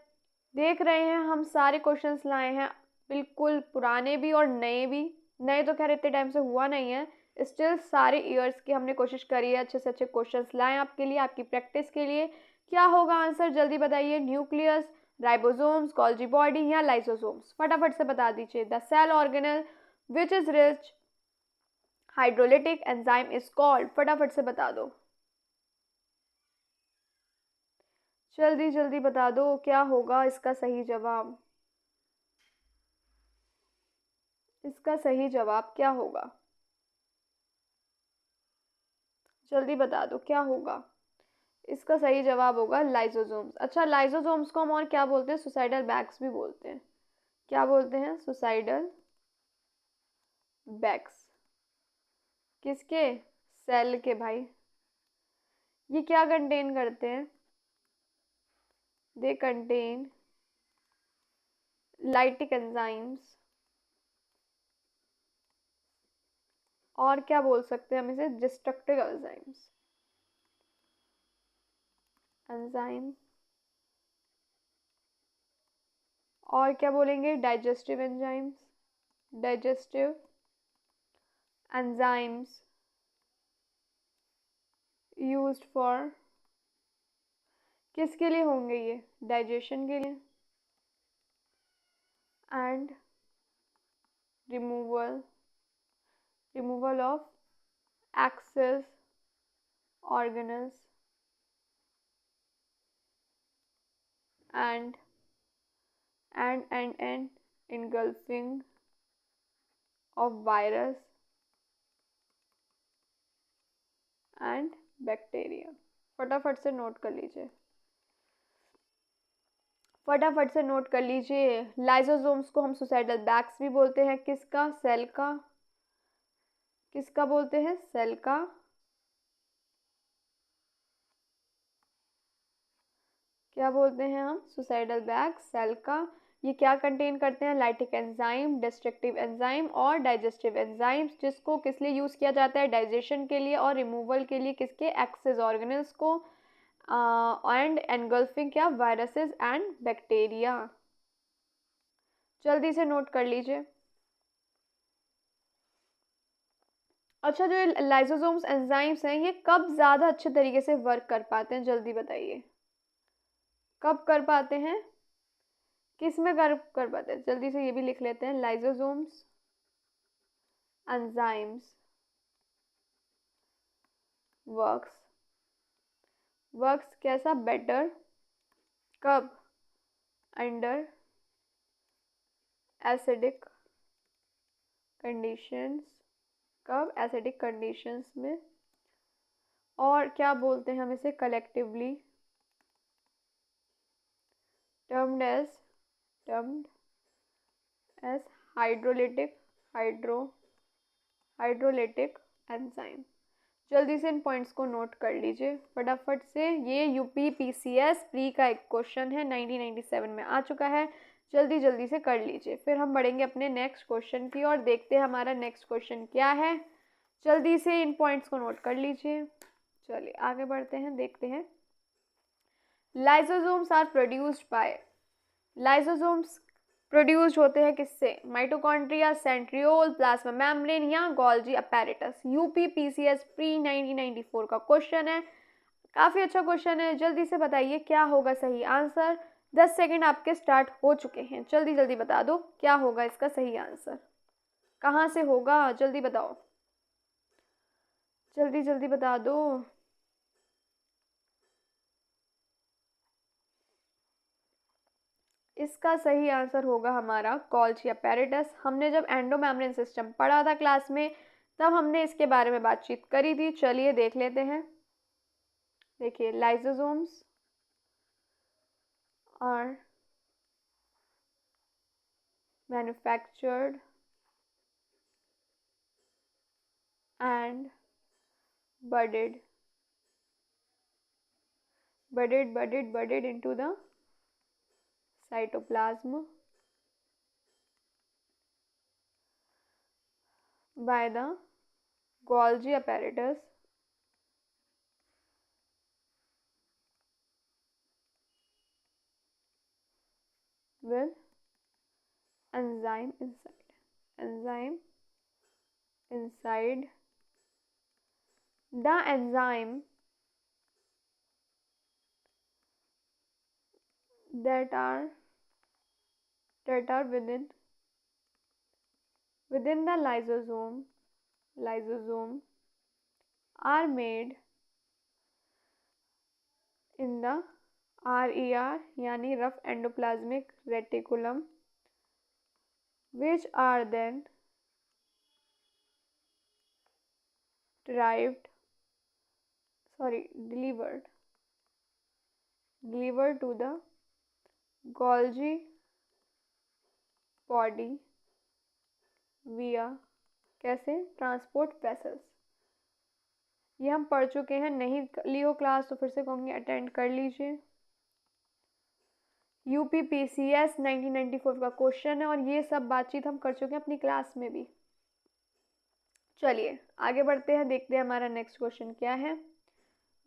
देख रहे हैं हम सारे क्वेश्चंस लाए हैं, बिल्कुल पुराने भी और नए भी। नए तो खैर इतने टाइम से हुआ नहीं है, स्टिल सारे ईयर्स की हमने कोशिश करी है अच्छे से अच्छे क्वेश्चंस लाएं आपके लिए, आपकी प्रैक्टिस के लिए। क्या होगा आंसर? जल्दी बताइए। न्यूक्लियस, राइबोसोम्स, गोल्जी बॉडी या लाइसोसोम्स। फटाफट से बता दीजिए। The cell organelle which is rich hydrolytic enzyme is called. फटाफट से बता दो, जल्दी जल्दी बता दो क्या होगा इसका सही जवाब। इसका सही जवाब क्या होगा? जल्दी बता दो क्या होगा। इसका सही जवाब होगा लाइसोसोम्स। अच्छा, लाइसोसोम्स को हम और क्या बोलते हैं? सुसाइडल बैग्स भी बोलते हैं। क्या बोलते हैं? Suicidal bags. किसके? सेल के भाई। ये क्या कंटेन करते हैं? दे कंटेन लाइटिक एंजाइम्स, और क्या बोल सकते हैं हम इसे, डिस्ट्रक्टिव एंजाइम्स, एंजाइम, और क्या बोलेंगे, digestive enzymes, digestive enzymes used for, किसके लिए होंगे ये, डाइजेशन के लिए, and removal of excess organelles and engulfing of virus and bacteria। फटाफट से नोट कर लीजिए, फटाफट से नोट कर लीजिए। लाइसोसोम्स को हम सुसाइडल बैग्स भी बोलते हैं, किसका, सेल का, किसका बोलते हैं, सेल का, क्या बोलते हैं हम, सुसाइडल बैग, सेल का। ये क्या कंटेन करते हैं, लाइटिक एंजाइम, डिस्ट्रक्टिव एंजाइम और डाइजेस्टिव एंजाइम्स, जिसको किस लिए यूज़ किया जाता है, डाइजेशन के लिए और रिमूवल के लिए, किसके, एक्सेस ऑर्गेनल्स को, एंड एनगल्फिंग क्या, वायरसेस एंड बैक्टीरिया। जल्दी से नोट कर लीजिए। अच्छा, जो लाइसोसोम्स एंजाइम्स हैं ये कब ज़्यादा अच्छे तरीके से वर्क कर पाते हैं, जल्दी बताइए, कब कर पाते हैं, किस में कर पाते हैं, जल्दी से ये भी लिख लेते हैं, लाइसोसोम्स एंजाइम्स वर्क्स कैसा, बेटर, कब, अंडर एसिडिक कंडीशंस, कब, एसिडिक कंडीशंस में, और क्या बोलते हैं हम इसे, collectively termed as hydrolytic enzyme. जल्दी से इन पॉइंट्स को नोट कर लीजिए फटाफट से। ये यूपी पीसीएस प्री का एक क्वेश्चन है, 1997 में आ चुका है, जल्दी जल्दी से कर लीजिए। फिर हम बढ़ेंगे अपने नेक्स्ट क्वेश्चन की और देखते हैं हमारा नेक्स्ट क्वेश्चन क्या है। जल्दी से इन पॉइंट्स को नोट कर लीजिए। चलिए आगे बढ़ते हैं, देखते हैं। Lysosomes are produced by, lysosomes produced होते हैं किससे, माइटोकॉन्ड्रिया, सेंट्रियोल, प्लाज्मा मेम्ब्रेन या Golgi apparatus. UP PCS pre 1994 का क्वेश्चन है, काफ़ी अच्छा क्वेश्चन है। जल्दी से बताइए क्या होगा सही आंसर। 10 सेकंड आपके स्टार्ट हो चुके हैं, जल्दी जल्दी बता दो क्या होगा इसका सही आंसर, कहाँ से होगा, जल्दी बताओ, जल्दी जल्दी बता दो। इसका सही आंसर होगा हमारा गोल्जी अपैरेटस। हमने जब एंडोमेम्ब्रेन सिस्टम पढ़ा था क्लास में तब हमने इसके बारे में बातचीत करी थी। चलिए देख लेते हैं। देखिए, lysosomes are manufactured and budded into the cytoplasm by the Golgi apparatus with enzyme inside. The enzyme that are within the lysosome are made in the RER यानी rough endoplasmic reticulum, which are then delivered to the Golgi body via कैसे, transport vessels. ये हम पढ़ चुके हैं, नहीं ली हो class तो फिर से कहूँगी अटेंड कर लीजिए। UPPCS 1994 का क्वेश्चन है और ये सब बातचीत हम कर चुके हैं अपनी क्लास में भी। चलिए आगे बढ़ते हैं, देखते हैं हमारा नेक्स्ट क्वेश्चन क्या है।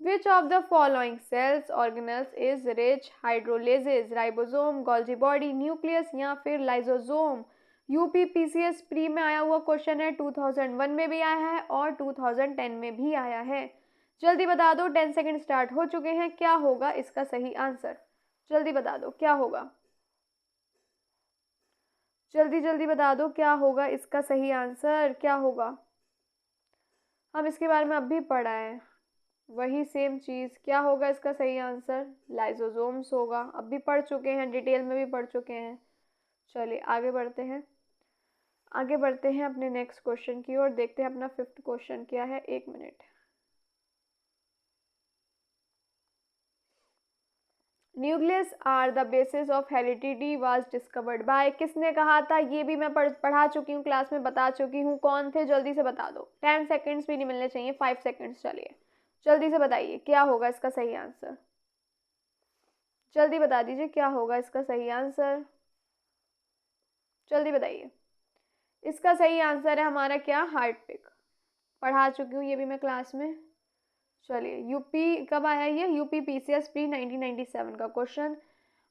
Which of the following cells organelles is rich hydrolases, ribosome, Golgi body, nucleus या फिर लाइसोसोम? यूपीपीसीएस प्री में आया हुआ क्वेश्चन है, 2001 में भी आया है और 2010 में भी आया है। जल्दी बता दो, 10 सेकंड स्टार्ट हो चुके हैं, क्या होगा इसका सही आंसर? जल्दी बता दो क्या होगा, जल्दी जल्दी बता दो क्या होगा इसका सही आंसर, क्या होगा? हम इसके बारे में अब भी पढ़ा है, वही सेम चीज़। क्या होगा इसका सही आंसर? लाइसोसोम्स होगा, अब भी पढ़ चुके हैं, डिटेल में भी पढ़ चुके हैं। चलिए आगे बढ़ते हैं, आगे बढ़ते हैं अपने नेक्स्ट क्वेश्चन की ओर, देखते हैं अपना 5th क्वेश्चन क्या है। 1 minute. Nucleus are the basis of heredity was discovered by, किसने कहा था? ये भी मैं पढ़ा चुकी हूँ, क्लास में बता चुकी हूँ। कौन थे? जल्दी से बता दो, 10 सेकेंड्स भी नहीं मिलने चाहिए, 5 सेकेंड्स। चलिए जल्दी से बताइए क्या होगा इसका सही आंसर, जल्दी बता दीजिए क्या होगा इसका सही आंसर, जल्दी बताइए। इसका सही आंसर है हमारा क्या? हार्टपिक। पढ़ा चुकी हूँ ये भी मैं क्लास में। चलिए यूपी कब आया ये? यूपीपीसीएस प्री 1997 का क्वेश्चन।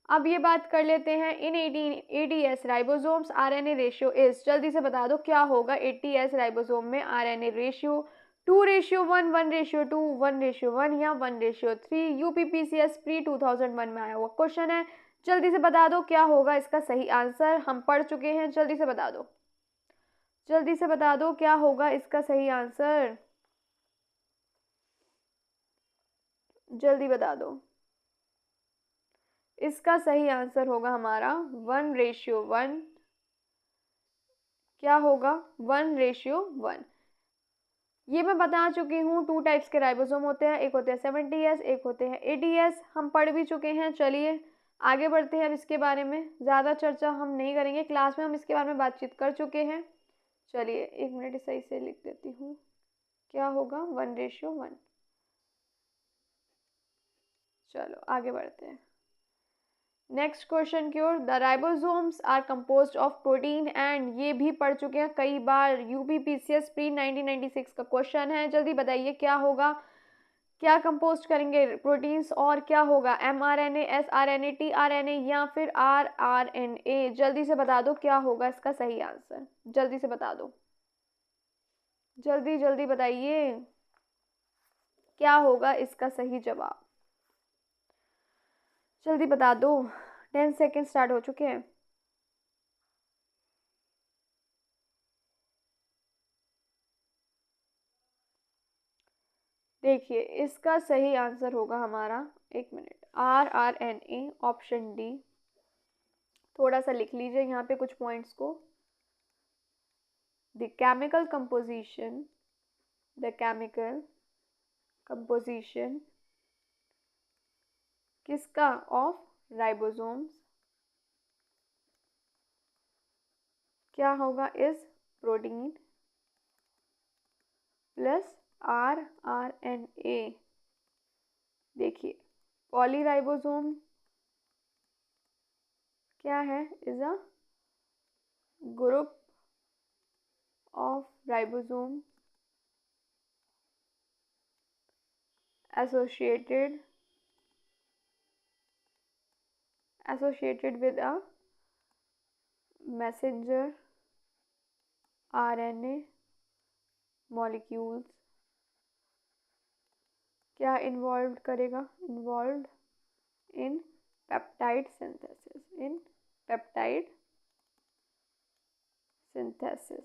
अब ये बात कर लेते हैं, इन 18 ATS ribosomes RNA ratio is, जल्दी से बता दो क्या होगा 80S राइबोसोम में आरएनए रेशियो? 2:1, 1:2, 1:1 या 1:3? यूपीपीसीएस प्री 2001 में आया हुआ क्वेश्चन है, जल्दी से बता दो क्या होगा इसका सही आंसर। हम पढ़ चुके हैं, जल्दी से बता दो, जल्दी से बता दो क्या होगा इसका सही आंसर, जल्दी बता दो। इसका सही आंसर होगा हमारा 1:1। क्या होगा? 1:1। ये मैं बता चुकी हूँ, 2 टाइप्स के राइबोसोम होते हैं, एक होते हैं 70S, एक होते हैं 80S, हम पढ़ भी चुके हैं। चलिए आगे बढ़ते हैं, अब इसके बारे में ज़्यादा चर्चा हम नहीं करेंगे, क्लास में हम इसके बारे में बातचीत कर चुके हैं। चलिए 1 मिनट सही से लिख देती हूँ, क्या होगा? 1:1। चलो आगे बढ़ते हैं नेक्स्ट क्वेश्चन की ओर। The ribosomes are composed of protein and, ये भी पढ़ चुके हैं कई बार, यूपीपीसीएस प्री 1996 का क्वेश्चन है। जल्दी बताइए क्या होगा, क्या कंपोस्ट करेंगे प्रोटीन्स और क्या होगा? mRNA, sRNA, tRNA या फिर rRNA? जल्दी से बता दो क्या होगा इसका सही आंसर, जल्दी से बता दो, जल्दी जल्दी बताइए क्या होगा इसका सही जवाब, जल्दी बता दो। 10 सेकेंड स्टार्ट हो चुके हैं। देखिए इसका सही आंसर होगा हमारा, 1 मिनट, rRNA, ऑप्शन डी। थोड़ा सा लिख लीजिए यहाँ पे कुछ पॉइंट्स को। The chemical composition, the chemical composition किसका? ऑफ राइबोसोम्स, क्या होगा? इस प्रोटीन प्लस rRNA। देखिए पॉलीराइबोसोम क्या है? Is a group of ribosome associated with a messenger RNA molecules। क्या इन्वॉल्व करेगा? Involve in peptide synthesis, in peptide synthesis.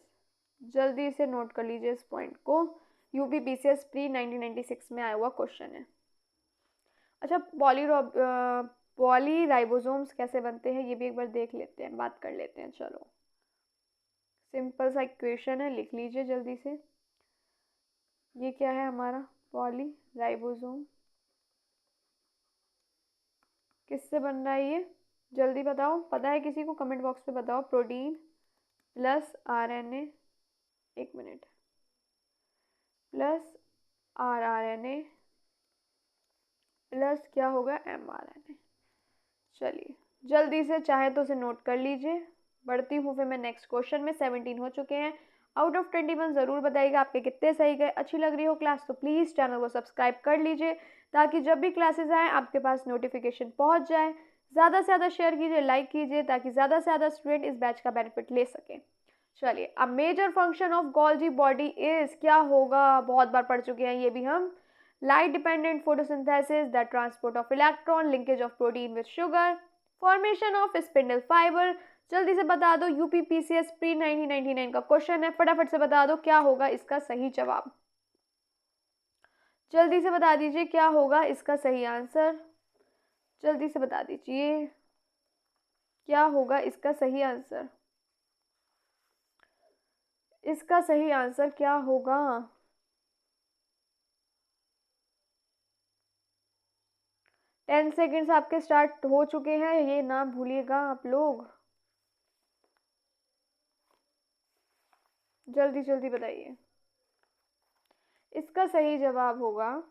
जल्दी से नोट कर लीजिए इस पॉइंट को, यूपीपीसीएस प्री 1996 में आया हुआ क्वेश्चन है। अच्छा पॉलीराइबोसोम्स कैसे बनते हैं ये भी एक बार देख लेते हैं, बात कर लेते हैं। चलो सिंपल सा इक्वेशन है, लिख लीजिए जल्दी से। ये क्या है हमारा? पॉलीराइबोसोम किससे बन रहा है ये? जल्दी बताओ, पता है किसी को? कमेंट बॉक्स पे बताओ। Protein plus RNA, 1 minute, plus rRNA plus क्या होगा? mRNA। चलिए जल्दी से चाहे तो उसे नोट कर लीजिए। बढ़ती हूँ फिर मैं नेक्स्ट क्वेश्चन में। 17 हो चुके हैं, आउट ऑफ 21 ज़रूर बताइएगा आपके कितने सही गए। अच्छी लग रही हो क्लास तो प्लीज़ चैनल को सब्सक्राइब कर लीजिए ताकि जब भी क्लासेस आए आपके पास नोटिफिकेशन पहुंच जाए। ज़्यादा से ज़्यादा शेयर कीजिए, लाइक कीजिए ताकि ज़्यादा से ज़्यादा स्टूडेंट इस बैच का बेनिफिट ले सकें। चलिए, a major function of Golgi body is क्या होगा, बहुत बार पढ़ चुके हैं ये भी हम। Light dependent photosynthesis, the transport of electron, linkage of protein with sugar, formation of spindle fibre. जल्दी से बता दो, यूपीपीसीएस प्री 1999 का क्वेश्चन है, फटाफट से बता दो क्या होगा इसका सही जवाब। जल्दी से बता दीजिए क्या होगा इसका सही आंसर। जल्दी से बता दीजिए क्या होगा इसका सही आंसर। इसका सही आंसर क्या होगा। 10 सेकेंड्स आपके स्टार्ट हो चुके हैं, ये ना भूलिएगा आप लोग। जल्दी जल्दी बताइए। इसका सही जवाब होगा,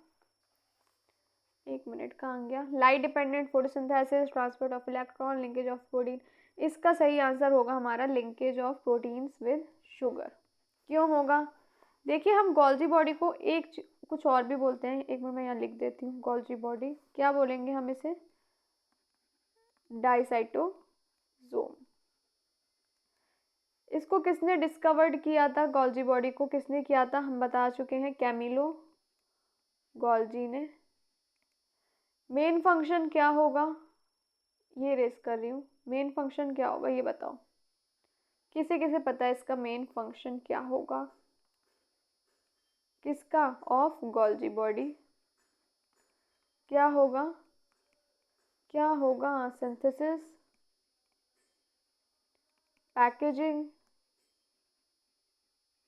एक मिनट कहाँ गया, light dependent photosynthesis, transport of electron, linkage of protein. इसका सही आंसर होगा हमारा linkage of proteins with sugar. क्यों होगा, देखिए हम गोल्जी बॉडी को कुछ और भी बोलते हैं। एक मिनट मैं यहाँ लिख देती हूँ, गोल्जी बॉडी क्या बोलेंगे हम इसे, डाइसाइटोसोम। इसको किसने डिस्कवर्ड किया था, गोल्जी बॉडी को किसने किया था, हम बता चुके हैं, कैमिलो गोल्जी ने। मेन फंक्शन क्या होगा, ये रेस कर रही हूँ, मेन फंक्शन क्या होगा ये बताओ, किसे किसे पता है इसका मेन फंक्शन क्या होगा, किसका, ऑफ गोल्जी बॉडी। क्या होगा, क्या होगा, सिंथेसिस, पैकेजिंग,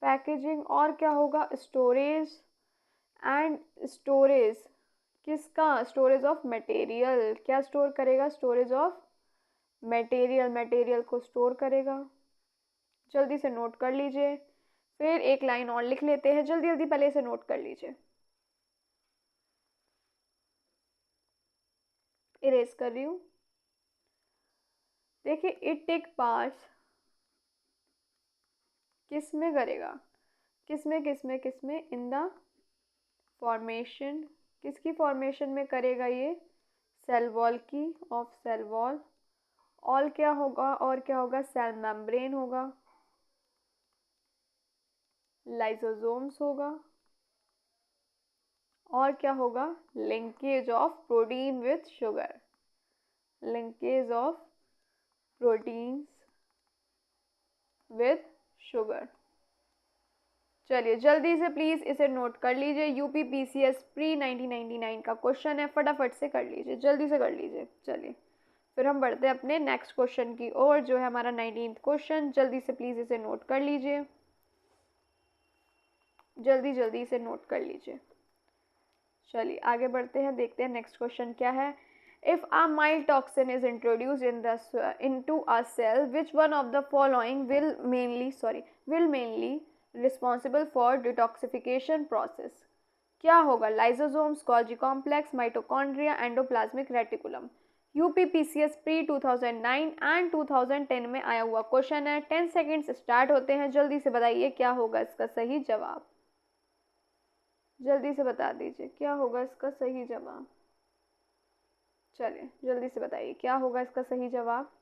पैकेजिंग, और क्या होगा, स्टोरेज एंड स्टोरेज। किसका, स्टोरेज ऑफ मटेरियल। क्या स्टोर करेगा, स्टोरेज ऑफ मटेरियल, मटेरियल को स्टोर करेगा। जल्दी से नोट कर लीजिए, फिर एक लाइन और लिख लेते हैं, जल्दी जल्दी पहले से नोट कर लीजिए। इरेज कर रही हूँ। देखिए, इट टेक पार्ट्स किस में करेगा, किसमें किसमें किसमें, इन द फॉर्मेशन, किसकी फॉर्मेशन में करेगा ये, सेल वॉल की, ऑफ सेल वॉल। ऑल क्या होगा, और क्या होगा, सेल मेम्ब्रेन होगा, लाइसोसोम्स होगा, और क्या होगा, linkage of protein with sugar, linkage of proteins with sugar. चलिए जल्दी से प्लीज़ इसे नोट कर लीजिए, यूपीपीसीएस प्री 1999 का क्वेश्चन है, फटाफट से कर लीजिए, जल्दी से कर लीजिए। चलिए फिर हम बढ़ते हैं अपने नेक्स्ट क्वेश्चन की ओर, जो है हमारा 19th क्वेश्चन। जल्दी से प्लीज़ इसे नोट कर लीजिए, जल्दी जल्दी इसे नोट कर लीजिए। चलिए आगे बढ़ते हैं, देखते हैं नेक्स्ट क्वेश्चन क्या है। If a mild toxin is introduced into a cell, which one of the following will mainly responsible for detoxification process? क्या होगा, lysosomes, Golgi complex, mitochondria, endoplasmic reticulum. UPPCS pre 2009 and 2010 में आया हुआ question है। 10 seconds start होते हैं, जल्दी से बताइए क्या होगा इसका सही जवाब। जल्दी से बता दीजिए क्या होगा इसका सही जवाब। चलिए जल्दी से बताइए क्या होगा इसका सही जवाब।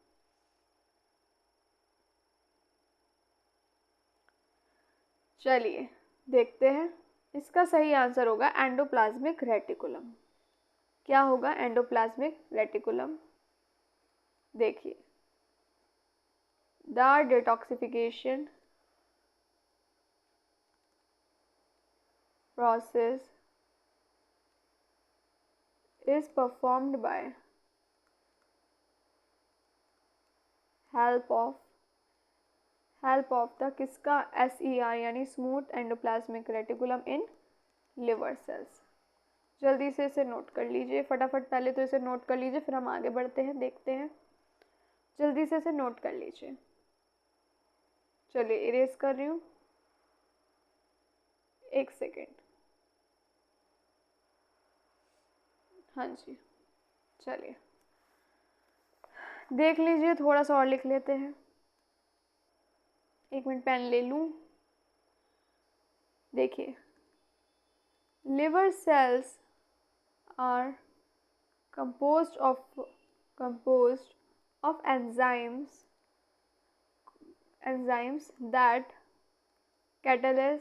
चलिए देखते हैं, इसका सही आंसर होगा एंडोप्लाज्मिक रेटिकुलम। क्या होगा, एंडोप्लाज्मिक रेटिकुलम। देखिए, the detoxification process is performed by help of the किसका, SER यानी smooth endoplasmic reticulum in liver cells. जल्दी से इसे नोट कर लीजिए फटाफट, पहले तो इसे नोट कर लीजिए फिर हम आगे बढ़ते हैं, देखते हैं। जल्दी से इसे नोट कर लीजिए। चलिए इरेज कर रही हूँ, एक सेकेंड। हाँ जी, चलिए देख लीजिए, थोड़ा सा और लिख लेते हैं। 1 मिनट पेन ले लूँ। देखिए, liver cells are composed of composed of enzymes that catalyze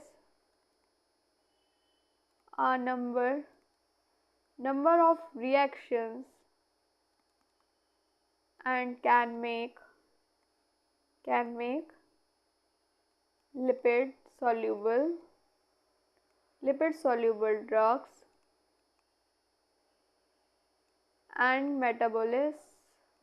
a number of reactions and can make lipid soluble drugs and metabolic wastes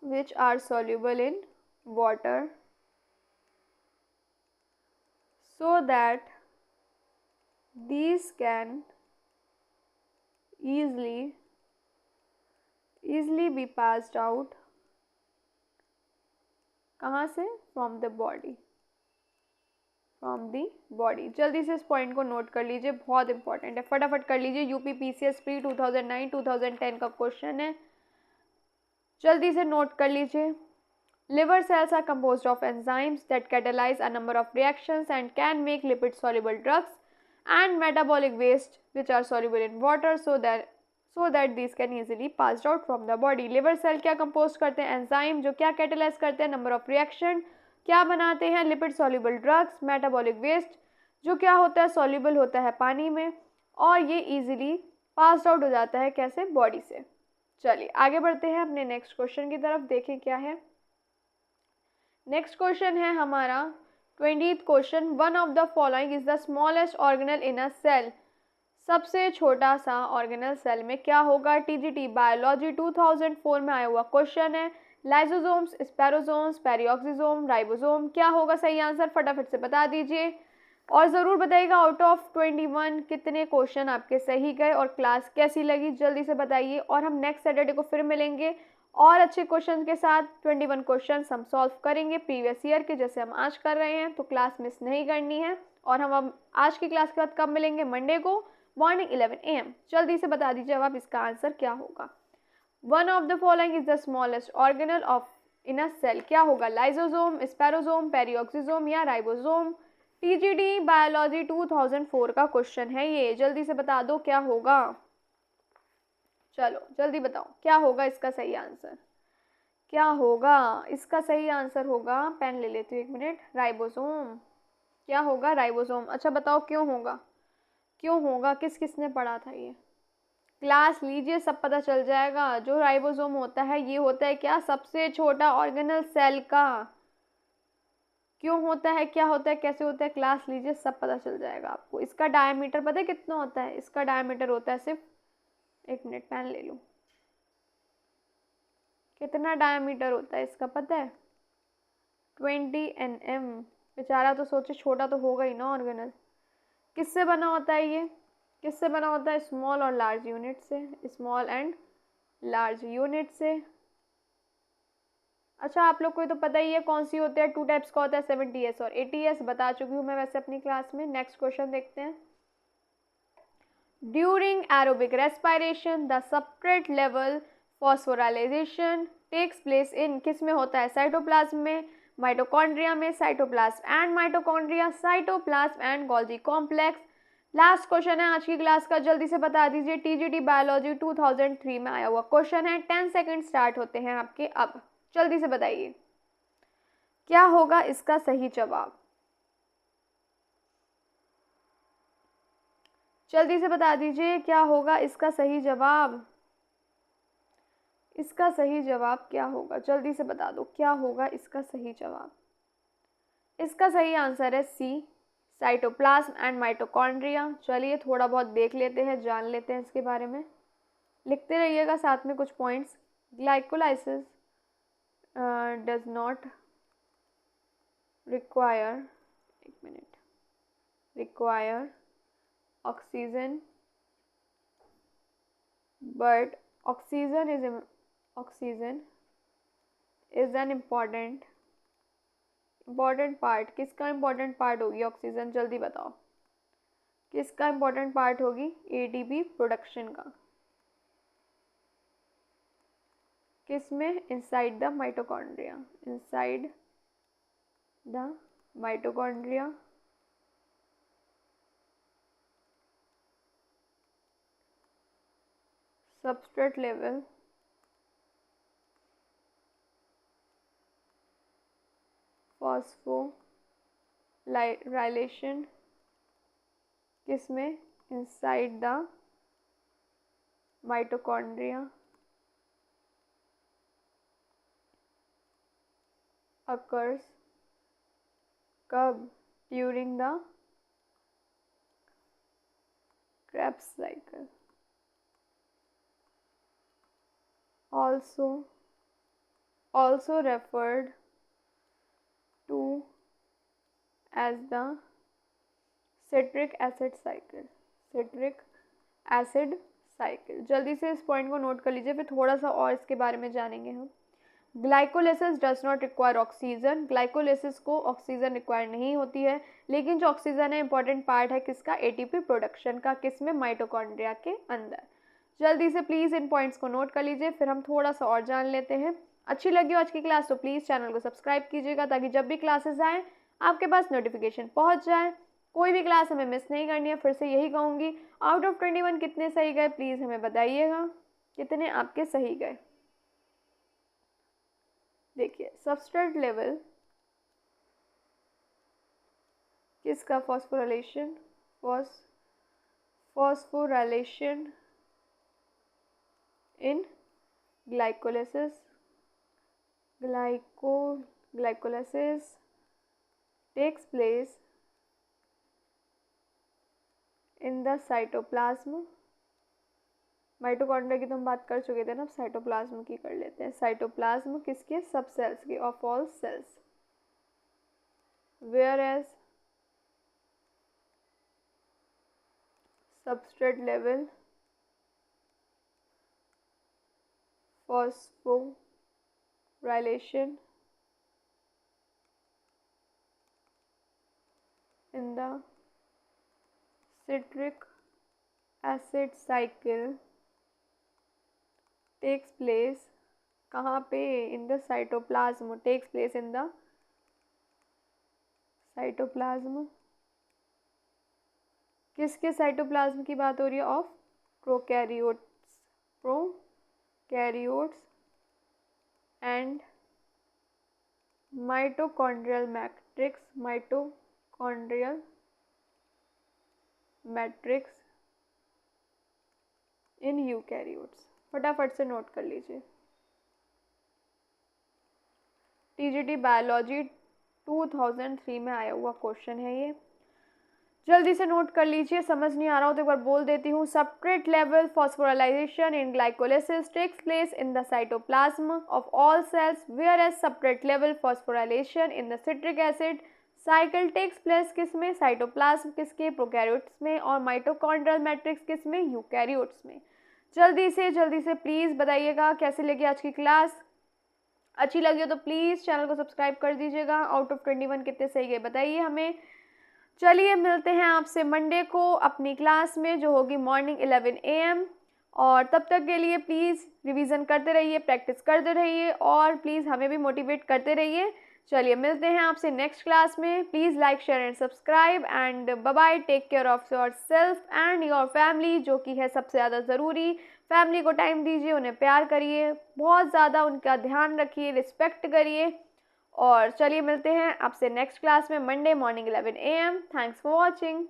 which are soluble in water, so that these can easily be passed out कहाँ से? From the body. जल्दी से इस point को note कर लीजिए, बहुत important है, फटाफट कर लीजिए। यूपी पीसीएस प्री 2009-2010 का क्वेश्चन है, जल्दी से नोट कर लीजिए। Liver cells are composed of enzymes that catalyze a number of reactions and can make lipid soluble drugs and metabolic waste which are soluble in water, so that these can easily passed out from the body। Liver cell क्या compose करते हैं? Enzyme, जो क्या catalyse करते हैं? Number of reaction, क्या बनाते हैं? Lipid soluble drugs, metabolic waste, जो क्या होता है? सॉल्युबल होता है पानी में, और ये इजीली पास आउट हो जाता है कैसे? बॉडी से। चलिए आगे बढ़ते हैं अपने नेक्स्ट क्वेश्चन की तरफ, देखें क्या है। नेक्स्ट क्वेश्चन है हमारा 20th question. One of the following is the smallest organelle in a cell. सबसे छोटा सा ऑर्गेनल सेल में क्या होगा? टीजीटी बायोलॉजी 2004 में आया हुआ क्वेश्चन है। लाइसोसोम्स, स्पेरोसोम्स, पेरिऑक्सिसोम, राइबोसोम, क्या होगा सही आंसर? फटाफट से बता दीजिए और ज़रूर बताइएगा आउट ऑफ 21 कितने क्वेश्चन आपके सही गए और क्लास कैसी लगी, जल्दी से बताइए। और हम नेक्स्ट सैटरडे को फिर मिलेंगे और अच्छे क्वेश्चन के साथ। 21 क्वेश्चन हम सॉल्व करेंगे प्रीवियस ईयर के, जैसे हम आज कर रहे हैं, तो क्लास मिस नहीं करनी है। और हम अब आज की क्लास के बाद कब मिलेंगे? मंडे को मॉर्निंग 11 AM। जल्दी से बता दीजिए अब इसका आंसर क्या होगा। One of the following is the smallest organelle of in a cell, क्या होगा? लाइसोसोम, स्पेरोसोम, पेरिऑक्सिसोम या राइबोसोम। टीजीटी बायोलॉजी 2004 का क्वेश्चन है ये, जल्दी से बता दो क्या होगा। चलो जल्दी बताओ क्या होगा इसका सही आंसर, क्या होगा इसका सही आंसर? होगा, पेन ले लेती हूँ 1 मिनट, राइबोसोम। क्या होगा? राइबोसोम। अच्छा बताओ क्यों होगा, क्यों होगा? किस किस ने पढ़ा था ये? क्लास लीजिए, सब पता चल जाएगा। जो राइबोसोम होता है ये होता है क्या? सबसे छोटा ऑर्गेनल सेल का। क्यों होता है, क्या होता है, कैसे होता है? क्लास लीजिए, सब पता चल जाएगा आपको। इसका डायमीटर पता है कितना होता है? इसका डायमीटर होता है सिर्फ, 1 मिनट पेन ले लूँ, कितना डायमीटर होता है इसका पता है? 20 nm। बेचारा तो सोचे छोटा तो होगा ही ना ऑर्गेनल। किससे बना होता है ये? किससे बना होता है? स्मॉल और लार्ज यूनिट से, स्मॉल एंड लार्ज यूनिट से। अच्छा आप लोग को तो पता ही है कौन सी होते हैं, 2 टाइप्स का होता है, 70s और 80s, बता चुकी हूँ मैं वैसे अपनी क्लास में। नेक्स्ट क्वेश्चन देखते हैं। During aerobic respiration the substrate level phosphorylation takes place in, किस में होता है? साइटोप्लाज्म में, माइटोकॉन्ड्रिया में, cytoplasm and mitochondria, cytoplasm and Golgi complex. Last question है आज की क्लास का, जल्दी से बता दीजिए। टीजीटी बायोलॉजी 2003 में आया हुआ क्वेश्चन है। 10 सेकंड स्टार्ट होते हैं आपके अब, जल्दी से बताइए क्या होगा इसका सही जवाब। जल्दी से बता दीजिए क्या होगा इसका सही जवाब। इसका सही जवाब क्या होगा? जल्दी से बता दो क्या होगा इसका सही जवाब। इसका सही आंसर है सी, साइटोप्लाज्म एंड माइटोकॉन्ड्रिया। चलिए थोड़ा बहुत देख लेते हैं, जान लेते हैं इसके बारे में, लिखते रहिएगा साथ में कुछ points. Glycolysis does not require, 1 minute, require oxygen, but oxygen is an important important part, किसका इम्पॉर्टेंट पार्ट होगी ऑक्सीजन, जल्दी बताओ किसका इम्पॉर्टेंट पार्ट होगी एटीपी प्रोडक्शन का, किसमें, inside the mitochondria, inside the mitochondria. Substrate level phosphorylation किसमें, inside the mitochondria. occurs कब, during the Krebs cycle, also referred to as the citric acid cycle, citric acid cycle। जल्दी से इस point को note कर लीजिए, फिर थोड़ा सा और इसके बारे में जानेंगे हम। Glycolysis does not require oxygen, glycolysis को ऑक्सीजन रिक्वायर नहीं होती है, लेकिन जो ऑक्सीजन है इंपॉर्टेंट पार्ट है किसका, एटीपी प्रोडक्शन का, किसमें, माइटोकॉन्ड्रिया के अंदर। जल्दी से प्लीज़ इन पॉइंट्स को नोट कर लीजिए, फिर हम थोड़ा सा और जान लेते हैं। अच्छी लगी हो आज की क्लास तो प्लीज़ चैनल को सब्सक्राइब कीजिएगा, ताकि जब भी क्लासेस आएँ आपके पास नोटिफिकेशन पहुँच जाए, कोई भी क्लास हमें मिस नहीं करनी है। फिर से यही कहूँगी, आउट ऑफ 21 कितने सही गए प्लीज़ हमें बताइएगा, कितने आपके सही गए। देखिए सबस्ट्रेट लेवल किसका, phosphorylation, phosphorylation in glycolysis, glycolysis takes place in the cytoplasm। Mitochondria की तो हम बात कर चुके थे ना, अब साइटोप्लाज्म की कर लेते हैं। साइटोप्लाज्म किसके, सब सेल्स के, of all cells. Where as substrate level phosphorylation in the citric acid cycle takes place कहाँ पे, in the cytoplasm, takes place in the cytoplasm। किसके साइटोप्लाज्म की बात हो रही है, of prokaryotes and mitochondrial matrix in eukaryotes. फटाफट से नोट कर लीजिए। टीजीटी बायोलॉजी 2003 में आया हुआ क्वेश्चन है ये, जल्दी से नोट कर लीजिए। समझ नहीं आ रहा हो तो एक बार बोल देती हूँ। Substrate level phosphorylation in glycolysis takes place in the cytoplasm of all cells, where as substrate level phosphorylation in the citric acid cycle takes place किसमें, साइटोप्लाज्म किसके, प्रोकैरियोट्स में, और माइटोकॉन्ड्रियल मैट्रिक्स किसमें, यूकैरियोट्स में। जल्दी से प्लीज़ बताइएगा कैसे लगी आज की क्लास। अच्छी लगी हो तो प्लीज़ चैनल को सब्सक्राइब कर दीजिएगा। आउट ऑफ 21 कितने सही गए बताइए हमें। चलिए मिलते हैं आपसे मंडे को अपनी क्लास में, जो होगी मॉर्निंग 11 AM, और तब तक के लिए प्लीज़ रिवीजन करते रहिए, प्रैक्टिस करते रहिए, और प्लीज़ हमें भी मोटिवेट करते रहिए। चलिए मिलते हैं आपसे नेक्स्ट क्लास में। Please like, share and subscribe, and bye bye. Take care of yourself and your family, जो कि है सबसे ज़्यादा ज़रूरी। फैमिली को टाइम दीजिए, उन्हें प्यार करिए, बहुत ज़्यादा उनका ध्यान रखिए, रिस्पेक्ट करिए। और चलिए मिलते हैं आपसे नेक्स्ट क्लास में Monday morning 11 AM। Thanks for watching.